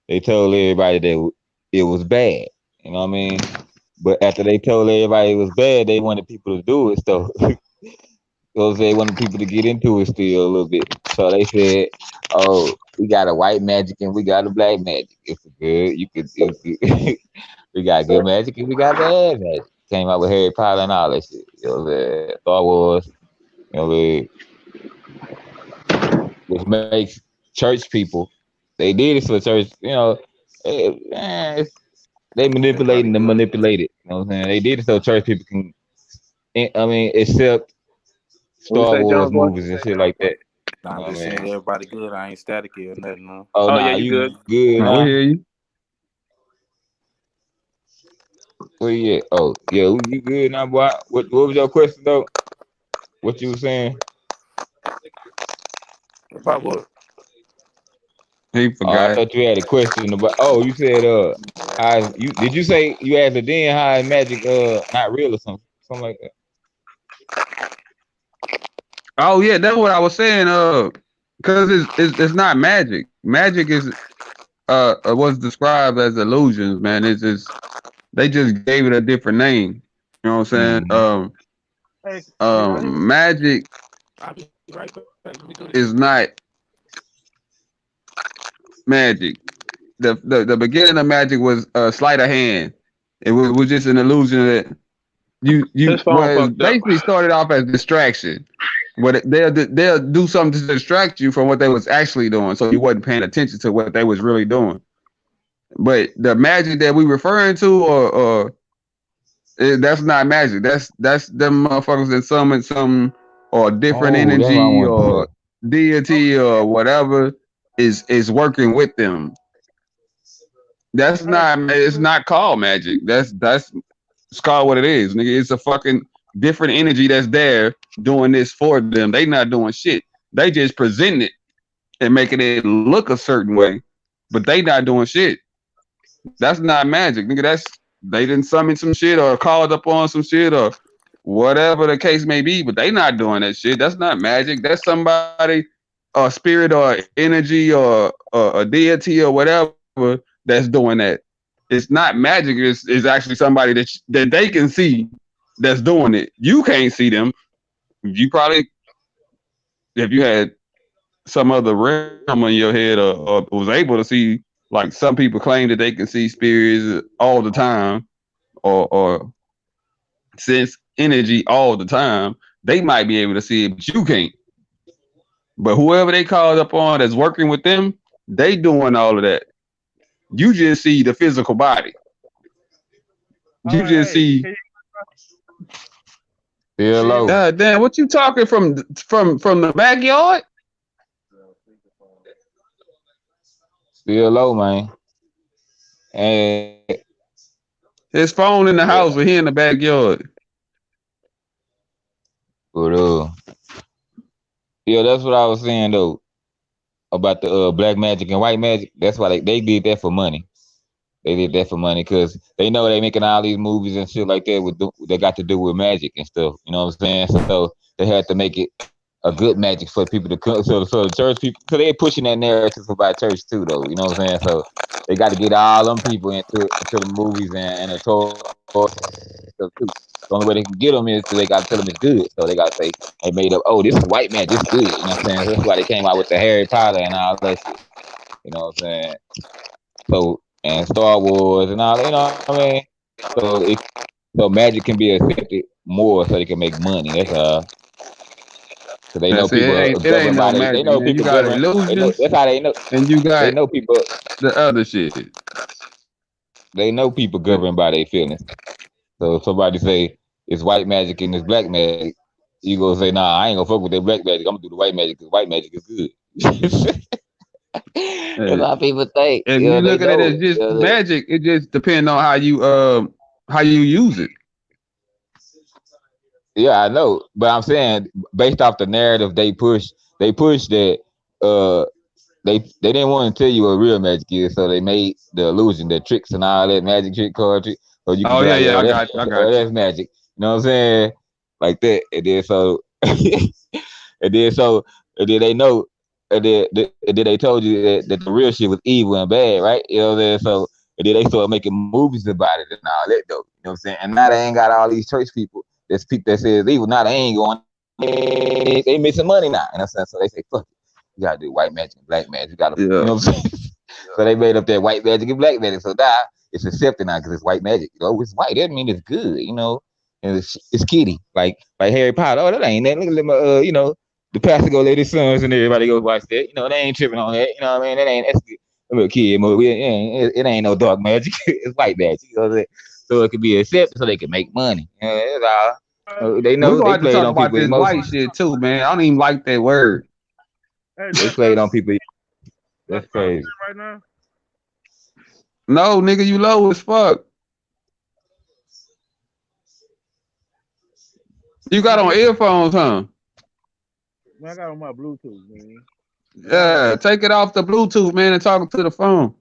[SPEAKER 3] they told everybody that it was bad. You know what I mean? But after they told everybody it was bad, they wanted people to do it. So, so they wanted people to get into it still a little bit. So they said, "Oh, we got a white magic and we got a black magic. It's good. It's good. We got good magic and we got bad magic." Came out with Harry Potter and all that shit. You know, the Star Wars. You know, which makes church people. They did it for church. You know, they
[SPEAKER 2] Everybody
[SPEAKER 3] manipulating the
[SPEAKER 2] good.
[SPEAKER 3] manipulated. You know what I'm saying? They did it so church people can. I mean, accept
[SPEAKER 5] What you
[SPEAKER 3] Star
[SPEAKER 5] say,
[SPEAKER 3] Wars
[SPEAKER 5] Jones boy?
[SPEAKER 3] movies and shit like that.
[SPEAKER 2] Nah,
[SPEAKER 3] You
[SPEAKER 2] I'm
[SPEAKER 3] know what
[SPEAKER 2] just
[SPEAKER 3] I
[SPEAKER 2] saying
[SPEAKER 3] mean?
[SPEAKER 2] everybody good. I ain't staticky or nothing. No.
[SPEAKER 3] Oh
[SPEAKER 5] Oh yeah,
[SPEAKER 3] nah,
[SPEAKER 5] you
[SPEAKER 3] you
[SPEAKER 5] good.
[SPEAKER 3] good
[SPEAKER 4] No, we
[SPEAKER 3] now?
[SPEAKER 4] hear you.
[SPEAKER 3] Where you at? Oh yeah, you good now, boy? What was your question though? What you was saying?
[SPEAKER 2] About what?
[SPEAKER 4] He
[SPEAKER 3] Oh, I
[SPEAKER 4] forgot.
[SPEAKER 3] thought you had a question about. Oh, you said how you did you say you asked it then how is magic not real or something like that?
[SPEAKER 4] Oh yeah, that's what I was saying. Because it's not magic. Magic is was described as illusions, man. It's just they just gave it a different name. You know what I'm saying?
[SPEAKER 3] Mm-hmm.
[SPEAKER 1] Hey, can y'all hear me?
[SPEAKER 4] Magic
[SPEAKER 2] I'll be right back. Let me do this.
[SPEAKER 4] is not magic. The beginning of magic was sleight of hand. It was just an illusion that
[SPEAKER 5] His
[SPEAKER 4] you
[SPEAKER 5] phone
[SPEAKER 4] was
[SPEAKER 5] fucked up.
[SPEAKER 4] basically started off as distraction. They'll do something to distract you from what they was actually doing, so you wasn't paying attention to what they was really doing. But the magic that we referring to, or that's not magic. That's them motherfuckers that summon some or different
[SPEAKER 3] Oh, that's what I
[SPEAKER 4] energy
[SPEAKER 3] wanted to
[SPEAKER 4] or
[SPEAKER 3] say.
[SPEAKER 4] deity or whatever is working with them. That's
[SPEAKER 1] Hey,
[SPEAKER 4] not. It's not called magic. That's it's called what it is, nigga. It's a fucking different energy that's there doing this for them. They not doing shit. They just presenting it and making it look a certain way, but they not doing shit. That's not magic, nigga. They didn't summon some shit or called up on some shit or whatever the case may be, but they not doing that shit. That's not magic. That's somebody, a spirit or energy or a deity or whatever that's doing that. It's not magic. It's actually somebody that they can see that's doing it. You can't see them. You probably, if you had some other realm in your head or was able to see, like some people claim that they can see spirits all the time or sense energy all the time, they might be able to see it, but you can't. But whoever they called up on that's working with them, they doing all of that. You just see the physical body.
[SPEAKER 1] all
[SPEAKER 4] You
[SPEAKER 1] right,
[SPEAKER 4] just
[SPEAKER 1] hey,
[SPEAKER 4] see,
[SPEAKER 1] can you,
[SPEAKER 3] Still
[SPEAKER 2] Shit.
[SPEAKER 3] low.
[SPEAKER 4] God damn, what you talking from the backyard?
[SPEAKER 3] Still low, man. And
[SPEAKER 4] His phone in the
[SPEAKER 3] yeah,
[SPEAKER 4] house, but he in the backyard.
[SPEAKER 3] but yeah, that's what I was saying though about the black magic and white magic. That's why they did that for money. They did that for money because they know they making all these movies and shit like that they got to do with magic and stuff. You know what I'm saying? So they had to make it a good magic for people to come. So the church people, so they pushing that narrative about church too, though. You know what I'm saying? So they got to get all them people into the movies and the toys stuff too. The only way they can get them is they got to tell them it's good. So they got to say they made up. Oh, this is white magic. This good. You know what I'm saying? So that's why they came out with the Harry Potter and all that shit. You know what I'm saying? So and Star Wars and all. You know what I mean? So so magic can be accepted more so they can make money. That's because they know
[SPEAKER 4] That's it.
[SPEAKER 3] people are
[SPEAKER 4] It ain't
[SPEAKER 3] governed
[SPEAKER 4] no
[SPEAKER 3] by they
[SPEAKER 4] magic,
[SPEAKER 3] know
[SPEAKER 4] man. You
[SPEAKER 3] people
[SPEAKER 4] got
[SPEAKER 3] govern. They know
[SPEAKER 4] illusions
[SPEAKER 3] that's how they know.
[SPEAKER 4] and you
[SPEAKER 3] They
[SPEAKER 4] got
[SPEAKER 3] know people.
[SPEAKER 4] the other shit.
[SPEAKER 3] They know people governed by their feelings. So if somebody say it's white magic and it's black magic, you go say, nah, I ain't gonna fuck with that black magic. I'm gonna do the white magic because white magic is good. That's
[SPEAKER 4] Hey,
[SPEAKER 3] how people think.
[SPEAKER 4] if
[SPEAKER 3] You know,
[SPEAKER 4] you
[SPEAKER 3] they
[SPEAKER 4] look at it
[SPEAKER 3] know.
[SPEAKER 4] as just magic, it just depends on how you use it.
[SPEAKER 3] Yeah, I know, but I'm saying based off the narrative they push that uh they didn't want to tell you what real magic is, so they made the illusion, the tricks and all that magic trick card trick, so you can
[SPEAKER 4] Oh
[SPEAKER 3] be
[SPEAKER 4] yeah,
[SPEAKER 3] like,
[SPEAKER 4] yeah,
[SPEAKER 3] oh,
[SPEAKER 4] I
[SPEAKER 3] that's
[SPEAKER 4] got you. I
[SPEAKER 3] oh,
[SPEAKER 4] got you.
[SPEAKER 3] that's magic. You know what I'm saying? Like that, and then so and then so and then they know, and then they told you that the real shit was evil and bad, right? You know what I'm saying? So and then they started making movies about it and all that though. You know what I'm saying? And now they ain't got all these church people that's people that says evil. Now they ain't going. They missing money now. You know what I'm saying? So they say, fuck it. You gotta do white magic and black magic. You gotta, you
[SPEAKER 4] Yeah,
[SPEAKER 3] know what I'm saying? So they made up that white magic and black magic. So now it's accepted now because it's white magic. You know, it's white. That mean it's good. You know, and it's kitty like Harry Potter. Oh, that ain't that. Look at them. The pastor go let his sons and everybody go watch that. You know, they ain't tripping on that. You know what I mean? That ain't that's a little kid movie. It ain't no dark magic. It's white magic. You know what I'm saying? So it can be accepted so they can make money. You know, that's all. They
[SPEAKER 4] we
[SPEAKER 3] know
[SPEAKER 4] gonna
[SPEAKER 3] they
[SPEAKER 4] have to
[SPEAKER 3] played
[SPEAKER 4] talk
[SPEAKER 3] on
[SPEAKER 4] about
[SPEAKER 3] people's
[SPEAKER 4] this white
[SPEAKER 3] emotions.
[SPEAKER 4] shit too, man. I don't even like that word.
[SPEAKER 1] Hey,
[SPEAKER 3] They
[SPEAKER 1] that
[SPEAKER 3] played
[SPEAKER 1] that's
[SPEAKER 3] on people.
[SPEAKER 1] that's
[SPEAKER 3] That's
[SPEAKER 1] what I'm
[SPEAKER 3] crazy.
[SPEAKER 1] saying right now.
[SPEAKER 4] No, nigga, you low as fuck. You got
[SPEAKER 1] Man,
[SPEAKER 4] on earphones, huh?
[SPEAKER 1] man, I got on my Bluetooth, man. Man, I
[SPEAKER 4] Yeah, take it off the Bluetooth, man, and talk to the phone.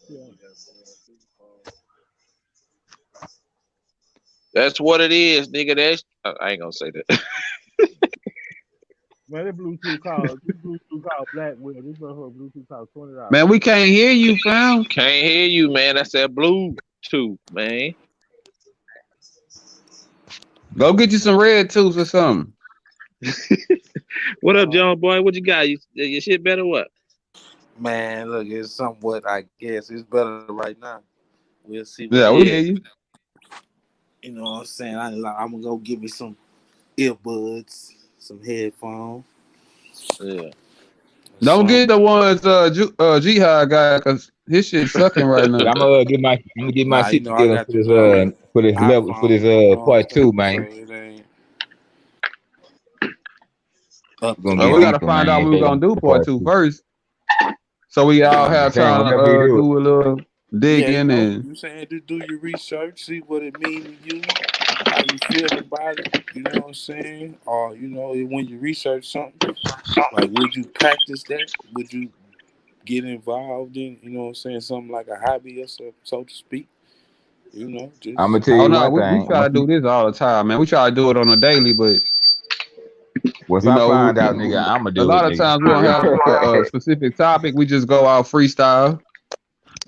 [SPEAKER 1] yeah,
[SPEAKER 5] That's what it is, nigga. I ain't gonna say that.
[SPEAKER 1] man, this Bluetooth called Blackwell. This motherfucker Bluetooth cost $20.
[SPEAKER 4] Man, we can't hear you, fam.
[SPEAKER 5] Can't hear you, man. That's that Bluetooth, man.
[SPEAKER 4] Go get you some red tooth or something.
[SPEAKER 5] What up, John boy? What you got? Your shit better what?
[SPEAKER 2] Man, look, it's somewhat. I guess it's better right now. We'll see what
[SPEAKER 4] Yeah,
[SPEAKER 2] it
[SPEAKER 4] we
[SPEAKER 2] is.
[SPEAKER 4] hear
[SPEAKER 5] Yeah,
[SPEAKER 4] you.
[SPEAKER 2] You know what I'm saying? I'm gonna go get me some earbuds, some headphones,
[SPEAKER 5] yeah.
[SPEAKER 2] or
[SPEAKER 4] Don't get
[SPEAKER 2] something.
[SPEAKER 4] the ones Jihad got because his shit sucking right
[SPEAKER 3] Yeah,
[SPEAKER 4] now.
[SPEAKER 3] I'm gonna get my
[SPEAKER 2] Nah, you
[SPEAKER 3] shit
[SPEAKER 2] know I
[SPEAKER 3] together
[SPEAKER 2] got the regular
[SPEAKER 3] for this level for this
[SPEAKER 2] iPhone. You know what
[SPEAKER 3] part
[SPEAKER 2] I'm
[SPEAKER 3] two,
[SPEAKER 2] saying? So
[SPEAKER 3] man.
[SPEAKER 2] it ain't
[SPEAKER 3] We're
[SPEAKER 2] up to
[SPEAKER 3] gonna
[SPEAKER 4] Well,
[SPEAKER 3] get
[SPEAKER 4] we
[SPEAKER 2] par.
[SPEAKER 4] gotta
[SPEAKER 3] deeper,
[SPEAKER 4] find out
[SPEAKER 3] man.
[SPEAKER 4] what we're gonna do
[SPEAKER 3] The
[SPEAKER 4] part
[SPEAKER 3] part
[SPEAKER 4] two
[SPEAKER 3] two.
[SPEAKER 4] first, so we all
[SPEAKER 3] I'm
[SPEAKER 4] have
[SPEAKER 3] just saying,
[SPEAKER 4] time to
[SPEAKER 3] whenever we do it,
[SPEAKER 4] do a little
[SPEAKER 2] Yeah, you
[SPEAKER 4] digging
[SPEAKER 2] know,
[SPEAKER 4] and
[SPEAKER 2] you saying do your research, see what it mean to you, how you feel about it. You know what I'm saying? Or when you research something, like would you practice that? Would you get involved in, what I'm saying, something like a hobby or so to speak?
[SPEAKER 3] I'm gonna
[SPEAKER 2] Just
[SPEAKER 3] tell
[SPEAKER 4] oh
[SPEAKER 3] you
[SPEAKER 4] no,
[SPEAKER 3] one
[SPEAKER 4] we
[SPEAKER 3] thing.
[SPEAKER 4] try to do this all the time, man. We try to do it on a daily, but
[SPEAKER 3] Once
[SPEAKER 4] you
[SPEAKER 3] I
[SPEAKER 4] know,
[SPEAKER 3] find out, nigga, I'm gonna
[SPEAKER 4] a
[SPEAKER 3] do it,
[SPEAKER 4] lot of
[SPEAKER 3] nigga.
[SPEAKER 4] times we don't have a specific topic. We just go out freestyle.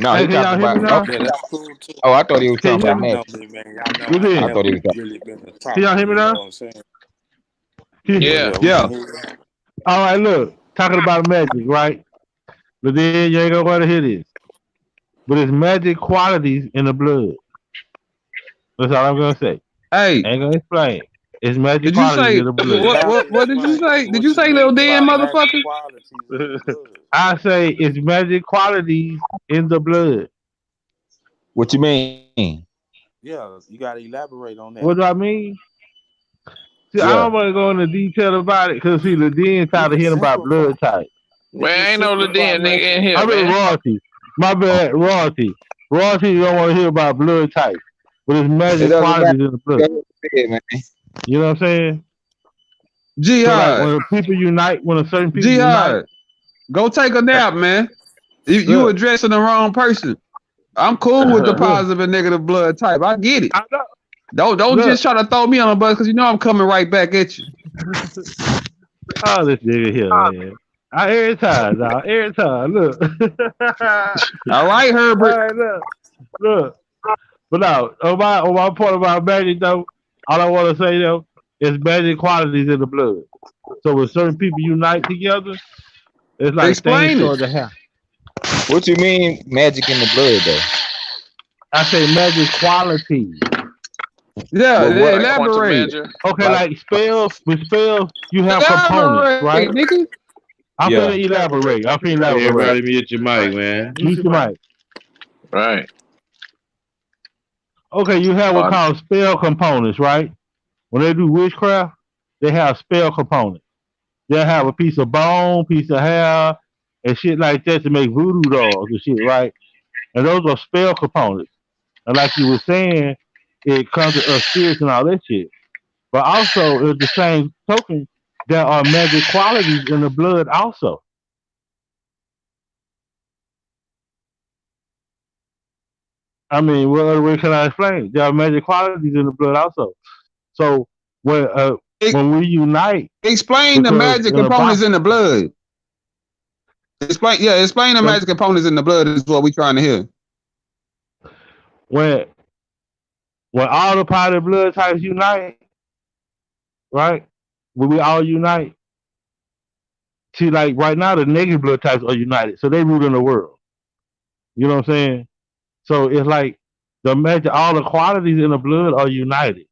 [SPEAKER 3] No,
[SPEAKER 1] Hey,
[SPEAKER 3] he
[SPEAKER 1] can
[SPEAKER 3] talking
[SPEAKER 1] y'all hear me
[SPEAKER 3] about.
[SPEAKER 1] now?
[SPEAKER 3] Oh,
[SPEAKER 2] yeah, that's cool too.
[SPEAKER 3] oh, I thought he was
[SPEAKER 1] Can
[SPEAKER 3] talking
[SPEAKER 1] you hear
[SPEAKER 3] about
[SPEAKER 1] me?
[SPEAKER 2] Y'all
[SPEAKER 3] magic.
[SPEAKER 2] know me, man. Y'all know
[SPEAKER 1] What's
[SPEAKER 2] I
[SPEAKER 3] I
[SPEAKER 1] in?
[SPEAKER 3] thought
[SPEAKER 2] never
[SPEAKER 3] he was talking.
[SPEAKER 2] really been a
[SPEAKER 1] Can y'all
[SPEAKER 2] talker.
[SPEAKER 1] hear me
[SPEAKER 2] You know
[SPEAKER 1] now?
[SPEAKER 2] what I'm saying? So
[SPEAKER 1] All
[SPEAKER 2] yeah, we can
[SPEAKER 4] Yeah,
[SPEAKER 2] hear you.
[SPEAKER 1] right, look, talking about magic, right? But then you ain't gonna want to hear this. But it's magic qualities in the blood. That's all I'm gonna say.
[SPEAKER 4] hey,
[SPEAKER 1] Ain't gonna explain. It's magic
[SPEAKER 4] did you
[SPEAKER 1] qualities
[SPEAKER 4] say
[SPEAKER 1] in the
[SPEAKER 2] You
[SPEAKER 1] blood.
[SPEAKER 2] have to
[SPEAKER 4] what did you
[SPEAKER 2] explain
[SPEAKER 4] say? Did you
[SPEAKER 2] what you
[SPEAKER 4] say Lil
[SPEAKER 2] mean
[SPEAKER 4] Dan,
[SPEAKER 2] by magic
[SPEAKER 4] motherfucker?
[SPEAKER 2] qualities in the blood.
[SPEAKER 1] I say it's magic qualities in the blood.
[SPEAKER 3] What you mean?
[SPEAKER 2] Yeah, you gotta elaborate on that.
[SPEAKER 6] What do I mean? See, I
[SPEAKER 3] Yeah.
[SPEAKER 6] don't want to go into detail about it because see, Ladin
[SPEAKER 2] We
[SPEAKER 6] tired of
[SPEAKER 2] can
[SPEAKER 6] hearing about
[SPEAKER 2] simplify.
[SPEAKER 6] blood type.
[SPEAKER 2] We can
[SPEAKER 5] Man, ain't no
[SPEAKER 2] simplify
[SPEAKER 5] Ladin nigga in
[SPEAKER 2] matters.
[SPEAKER 5] here,
[SPEAKER 6] I mean
[SPEAKER 5] man.
[SPEAKER 6] royalty. My bad, royalty. Royalty don't want to hear about blood type, but it's
[SPEAKER 3] It
[SPEAKER 6] magic
[SPEAKER 3] doesn't matter.
[SPEAKER 6] qualities in the blood.
[SPEAKER 3] Go ahead and say it, man.
[SPEAKER 6] You know what I'm saying? So like
[SPEAKER 4] Jihad,
[SPEAKER 6] when people unite, when a certain people unite,
[SPEAKER 4] Jihad, go take a nap, man. You
[SPEAKER 6] look,
[SPEAKER 4] addressing the wrong person. I'm cool with the
[SPEAKER 6] look,
[SPEAKER 4] positive and negative blood type. I get it.
[SPEAKER 6] I know,
[SPEAKER 4] Don't just
[SPEAKER 6] look.
[SPEAKER 4] try to throw me on the bus because you know I'm coming right back at you.
[SPEAKER 6] Oh, this nigga here, man. Every time, dog. Every time. Look.
[SPEAKER 4] All right,
[SPEAKER 6] All
[SPEAKER 4] Herbert.
[SPEAKER 6] right, look. But now, on my part about magic though, all I want to say though is magic qualities in the blood. So when certain people unite together, it's like things
[SPEAKER 4] Explain it.
[SPEAKER 6] start to happen.
[SPEAKER 3] What you mean magic in the blood though?
[SPEAKER 6] I say magic qualities.
[SPEAKER 4] Yeah,
[SPEAKER 3] Well, what?
[SPEAKER 5] Like quantum
[SPEAKER 4] elaborate.
[SPEAKER 5] magic.
[SPEAKER 6] Okay,
[SPEAKER 3] Like,
[SPEAKER 6] like spells. With spells, you have components, right?
[SPEAKER 4] Elaborate, nigga.
[SPEAKER 6] I'm
[SPEAKER 3] yeah.
[SPEAKER 6] finna elaborate. I'm finna elaborate.
[SPEAKER 1] Everybody mute your mic, man.
[SPEAKER 6] Mute your mic.
[SPEAKER 5] Right.
[SPEAKER 6] Okay, you have what
[SPEAKER 5] Uh,
[SPEAKER 6] called spell components, right? When they do witchcraft, they have spell components. They'll have a piece of bone, piece of hair, and shit like that to make voodoo dolls and shit, right? And those are spell components. And like you were saying, it comes to us spirits and all that shit. But also, at the same token, there are magic qualities in the blood also. I mean, what other way can I explain? There are magic qualities in the blood also. So when uh,
[SPEAKER 4] E-
[SPEAKER 6] when we unite,
[SPEAKER 4] Explain the
[SPEAKER 6] because
[SPEAKER 4] magic
[SPEAKER 6] in the
[SPEAKER 4] components
[SPEAKER 6] Bible,
[SPEAKER 4] in the blood. Explain the
[SPEAKER 6] the,
[SPEAKER 4] magic components in the blood is what we trying to hear.
[SPEAKER 6] when when all the part of blood types unite, right? When we all unite, see, like right now, the negative blood types are united, so they rule in the world. You know what I'm saying? So it's like the magic, all the qualities in the blood are united.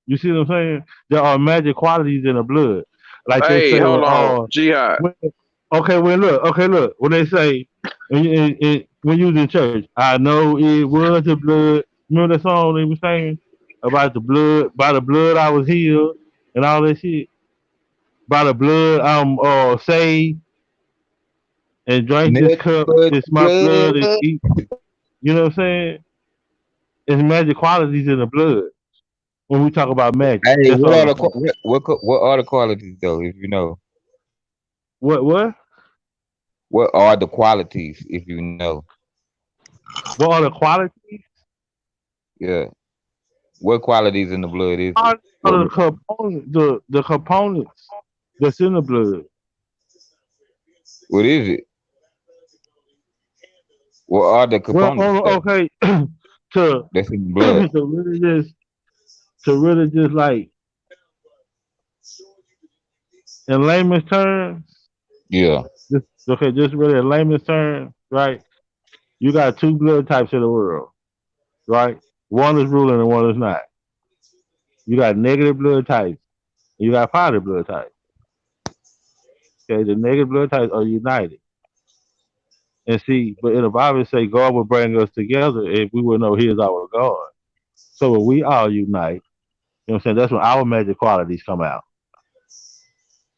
[SPEAKER 6] You see what I'm saying? There are magic qualities in the blood, like they
[SPEAKER 5] hey,
[SPEAKER 6] say,
[SPEAKER 5] hold on,
[SPEAKER 6] well,
[SPEAKER 5] Jihad.
[SPEAKER 6] when, okay, look, when they say when you was in church, I know it was the blood. Remember the song they were saying about the blood? By the blood I was healed, and all that shit. By the blood I'm saved, and drink this
[SPEAKER 3] Nothing
[SPEAKER 6] cup.
[SPEAKER 3] but
[SPEAKER 6] It's
[SPEAKER 3] the
[SPEAKER 6] my blood, and
[SPEAKER 3] blood.
[SPEAKER 6] eat. You know what I'm saying? It's magic qualities in the blood when we talk about magic.
[SPEAKER 3] Hey,
[SPEAKER 6] That's
[SPEAKER 3] what
[SPEAKER 6] all
[SPEAKER 3] are
[SPEAKER 6] I'm
[SPEAKER 3] the
[SPEAKER 6] saying.
[SPEAKER 3] what are the qualities though? If you know,
[SPEAKER 6] What?
[SPEAKER 3] what are the qualities? If you know,
[SPEAKER 6] What are the qualities?
[SPEAKER 3] yeah. What qualities in the blood is it?
[SPEAKER 6] Are
[SPEAKER 3] What
[SPEAKER 6] the components, the components that's in the blood.
[SPEAKER 3] what is it? What are the
[SPEAKER 6] Well,
[SPEAKER 3] components though?
[SPEAKER 6] okay, to
[SPEAKER 3] That's in the blood.
[SPEAKER 6] to really just like in layman's terms,
[SPEAKER 3] Yeah.
[SPEAKER 6] just really in layman's terms, right? You got two blood types in the world, right? One is ruling and one is not. You got negative blood types. And you got positive blood types. Okay, the negative blood types are united. And see, but in the Bible it say God will bring us together if we will know He is our God. So when we all unite, you know what I'm saying? That's when our magic qualities come out.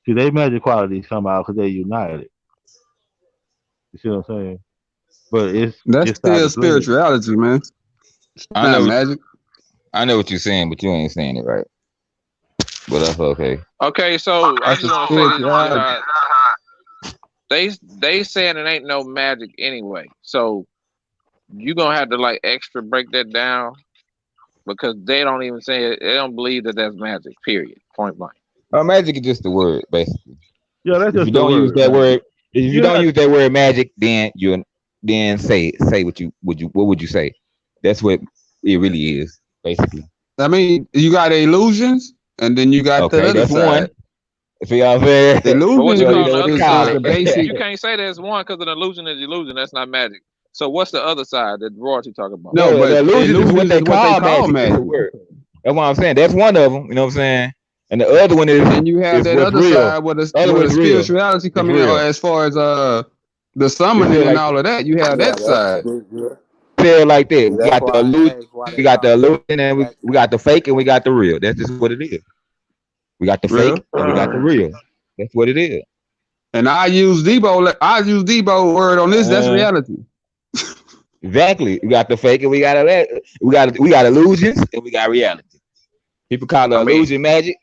[SPEAKER 6] See, they magic qualities come out because they united. You see what I'm saying? But it's
[SPEAKER 4] That's
[SPEAKER 6] inside
[SPEAKER 4] still
[SPEAKER 6] the blood.
[SPEAKER 4] spirituality, man. It's
[SPEAKER 3] I
[SPEAKER 4] not
[SPEAKER 3] know
[SPEAKER 4] magic.
[SPEAKER 3] I know what you're saying, but you ain't saying it right. But that's okay.
[SPEAKER 5] Okay, so I
[SPEAKER 4] That's
[SPEAKER 5] just
[SPEAKER 4] a
[SPEAKER 5] want to say this,
[SPEAKER 4] spirituality.
[SPEAKER 5] Jihad. They saying it ain't no magic anyway. So you gonna have to like extra break that down because they don't even say it. They don't believe that that's magic. Period. Point blank.
[SPEAKER 3] Magic is just the word, basically.
[SPEAKER 6] Yeah, that's
[SPEAKER 3] If you
[SPEAKER 6] just the
[SPEAKER 3] don't use
[SPEAKER 6] word,
[SPEAKER 3] that
[SPEAKER 6] man.
[SPEAKER 3] word, if you
[SPEAKER 6] You
[SPEAKER 3] don't
[SPEAKER 6] have
[SPEAKER 3] use that word magic, then say what would you say? That's what it really is, basically.
[SPEAKER 4] I mean, you got illusions, and then you got the
[SPEAKER 3] Okay,
[SPEAKER 4] other
[SPEAKER 3] that's
[SPEAKER 4] side.
[SPEAKER 3] one. See what I'm saying?
[SPEAKER 5] But what
[SPEAKER 4] Illusions
[SPEAKER 5] you
[SPEAKER 3] You already
[SPEAKER 5] call
[SPEAKER 3] know
[SPEAKER 5] the
[SPEAKER 3] what to
[SPEAKER 5] other
[SPEAKER 3] call
[SPEAKER 4] is
[SPEAKER 5] side?
[SPEAKER 4] the
[SPEAKER 3] it.
[SPEAKER 4] basic.
[SPEAKER 5] You can't say there's one because an illusion is illusion. That's not magic. So what's the other side that royalty talk about?
[SPEAKER 4] No,
[SPEAKER 3] No, the
[SPEAKER 4] but
[SPEAKER 3] illusions is what
[SPEAKER 4] illusions
[SPEAKER 3] they
[SPEAKER 4] is what they
[SPEAKER 3] call
[SPEAKER 4] call
[SPEAKER 3] magic. It's a
[SPEAKER 4] magic.
[SPEAKER 3] word. That's what I'm saying. That's one of them. You know what I'm saying? And the other one
[SPEAKER 4] And then you have
[SPEAKER 3] is
[SPEAKER 4] that
[SPEAKER 3] what's
[SPEAKER 4] other
[SPEAKER 3] real.
[SPEAKER 4] side where
[SPEAKER 3] The other
[SPEAKER 4] the
[SPEAKER 3] one's real.
[SPEAKER 4] spirituality
[SPEAKER 3] It's
[SPEAKER 4] come in, or
[SPEAKER 3] real.
[SPEAKER 4] as far as the
[SPEAKER 3] It's
[SPEAKER 4] summoning
[SPEAKER 3] still
[SPEAKER 4] and
[SPEAKER 3] like
[SPEAKER 4] all of that. You have
[SPEAKER 2] Yeah,
[SPEAKER 4] that
[SPEAKER 2] that's
[SPEAKER 4] side.
[SPEAKER 2] good.
[SPEAKER 3] see say it like that.
[SPEAKER 2] See,
[SPEAKER 3] We
[SPEAKER 2] that's
[SPEAKER 3] got the
[SPEAKER 2] why I
[SPEAKER 3] illusion,
[SPEAKER 2] asked why
[SPEAKER 3] we
[SPEAKER 2] they
[SPEAKER 3] got the
[SPEAKER 2] call it
[SPEAKER 3] illusion, and
[SPEAKER 2] back
[SPEAKER 3] we got the
[SPEAKER 2] magic.
[SPEAKER 3] fake, and we got the real. That's just what it is. We got the
[SPEAKER 4] Real.
[SPEAKER 3] fake, and we got the real. That's what it is.
[SPEAKER 4] And I use Debo. I use Debo word on this. That's
[SPEAKER 3] Uh,
[SPEAKER 4] reality.
[SPEAKER 3] exactly. We got the fake, and we got illusions, and we got reality. People call the
[SPEAKER 5] I mean,
[SPEAKER 3] illusion magic.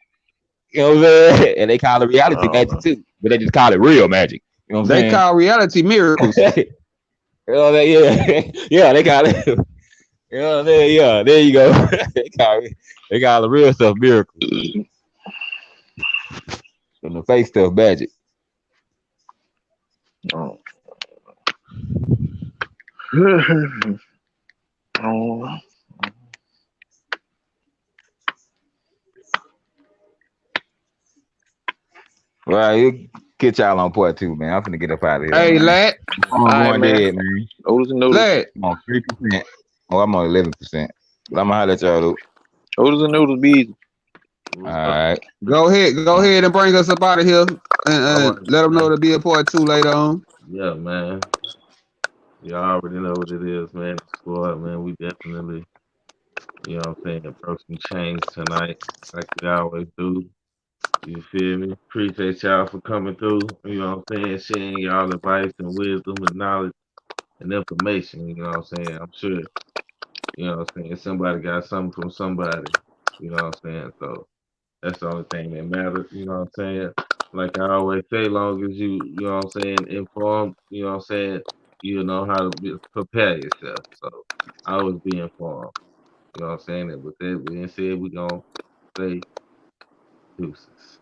[SPEAKER 3] You know what I'm saying? And they call it reality magic
[SPEAKER 5] uh,
[SPEAKER 3] too, but they just call it real magic. You know what I'm
[SPEAKER 4] They
[SPEAKER 3] saying?
[SPEAKER 4] call reality miracles.
[SPEAKER 3] You know, yeah, yeah, they call it. You know, yeah, there you go. They call the real stuff miracles, and the fake stuff magic.
[SPEAKER 5] oh. Oh.
[SPEAKER 3] Well, you catch y'all on part two, man. I'm finna get up out of here,
[SPEAKER 4] Hey,
[SPEAKER 3] man.
[SPEAKER 4] lad,
[SPEAKER 5] All
[SPEAKER 3] I'm
[SPEAKER 5] right,
[SPEAKER 3] going
[SPEAKER 5] man.
[SPEAKER 3] dead, man.
[SPEAKER 5] Notice and noodles.
[SPEAKER 4] lad.
[SPEAKER 3] I'm on 3%. Oh, I'm on 11%. But I'm gonna holler at y'all though.
[SPEAKER 5] Notice and noodles be easy.
[SPEAKER 3] All
[SPEAKER 1] What's up?
[SPEAKER 3] right.
[SPEAKER 4] Go ahead and bring us up out of here,
[SPEAKER 1] All
[SPEAKER 4] and
[SPEAKER 1] right,
[SPEAKER 4] let them know
[SPEAKER 1] man.
[SPEAKER 4] to be a part two later on.
[SPEAKER 1] Yeah, man. You already know what it is, man. The squad, man. We definitely, what I'm saying, broke some chains tonight, like we always do. You feel me? Appreciate y'all for coming through. You know what I'm saying? Sharing y'all advice and wisdom and knowledge and information. You know what I'm saying? I'm sure, what I'm saying, somebody got something from somebody. You know what I'm saying? So that's the only thing that matters. You know what I'm saying? Like I always say, long as you know what I'm saying, informed, you know what I'm saying, you know how to prepare yourself. So I always be informed. You know what I'm saying? And with that being said, we gonna say deuces.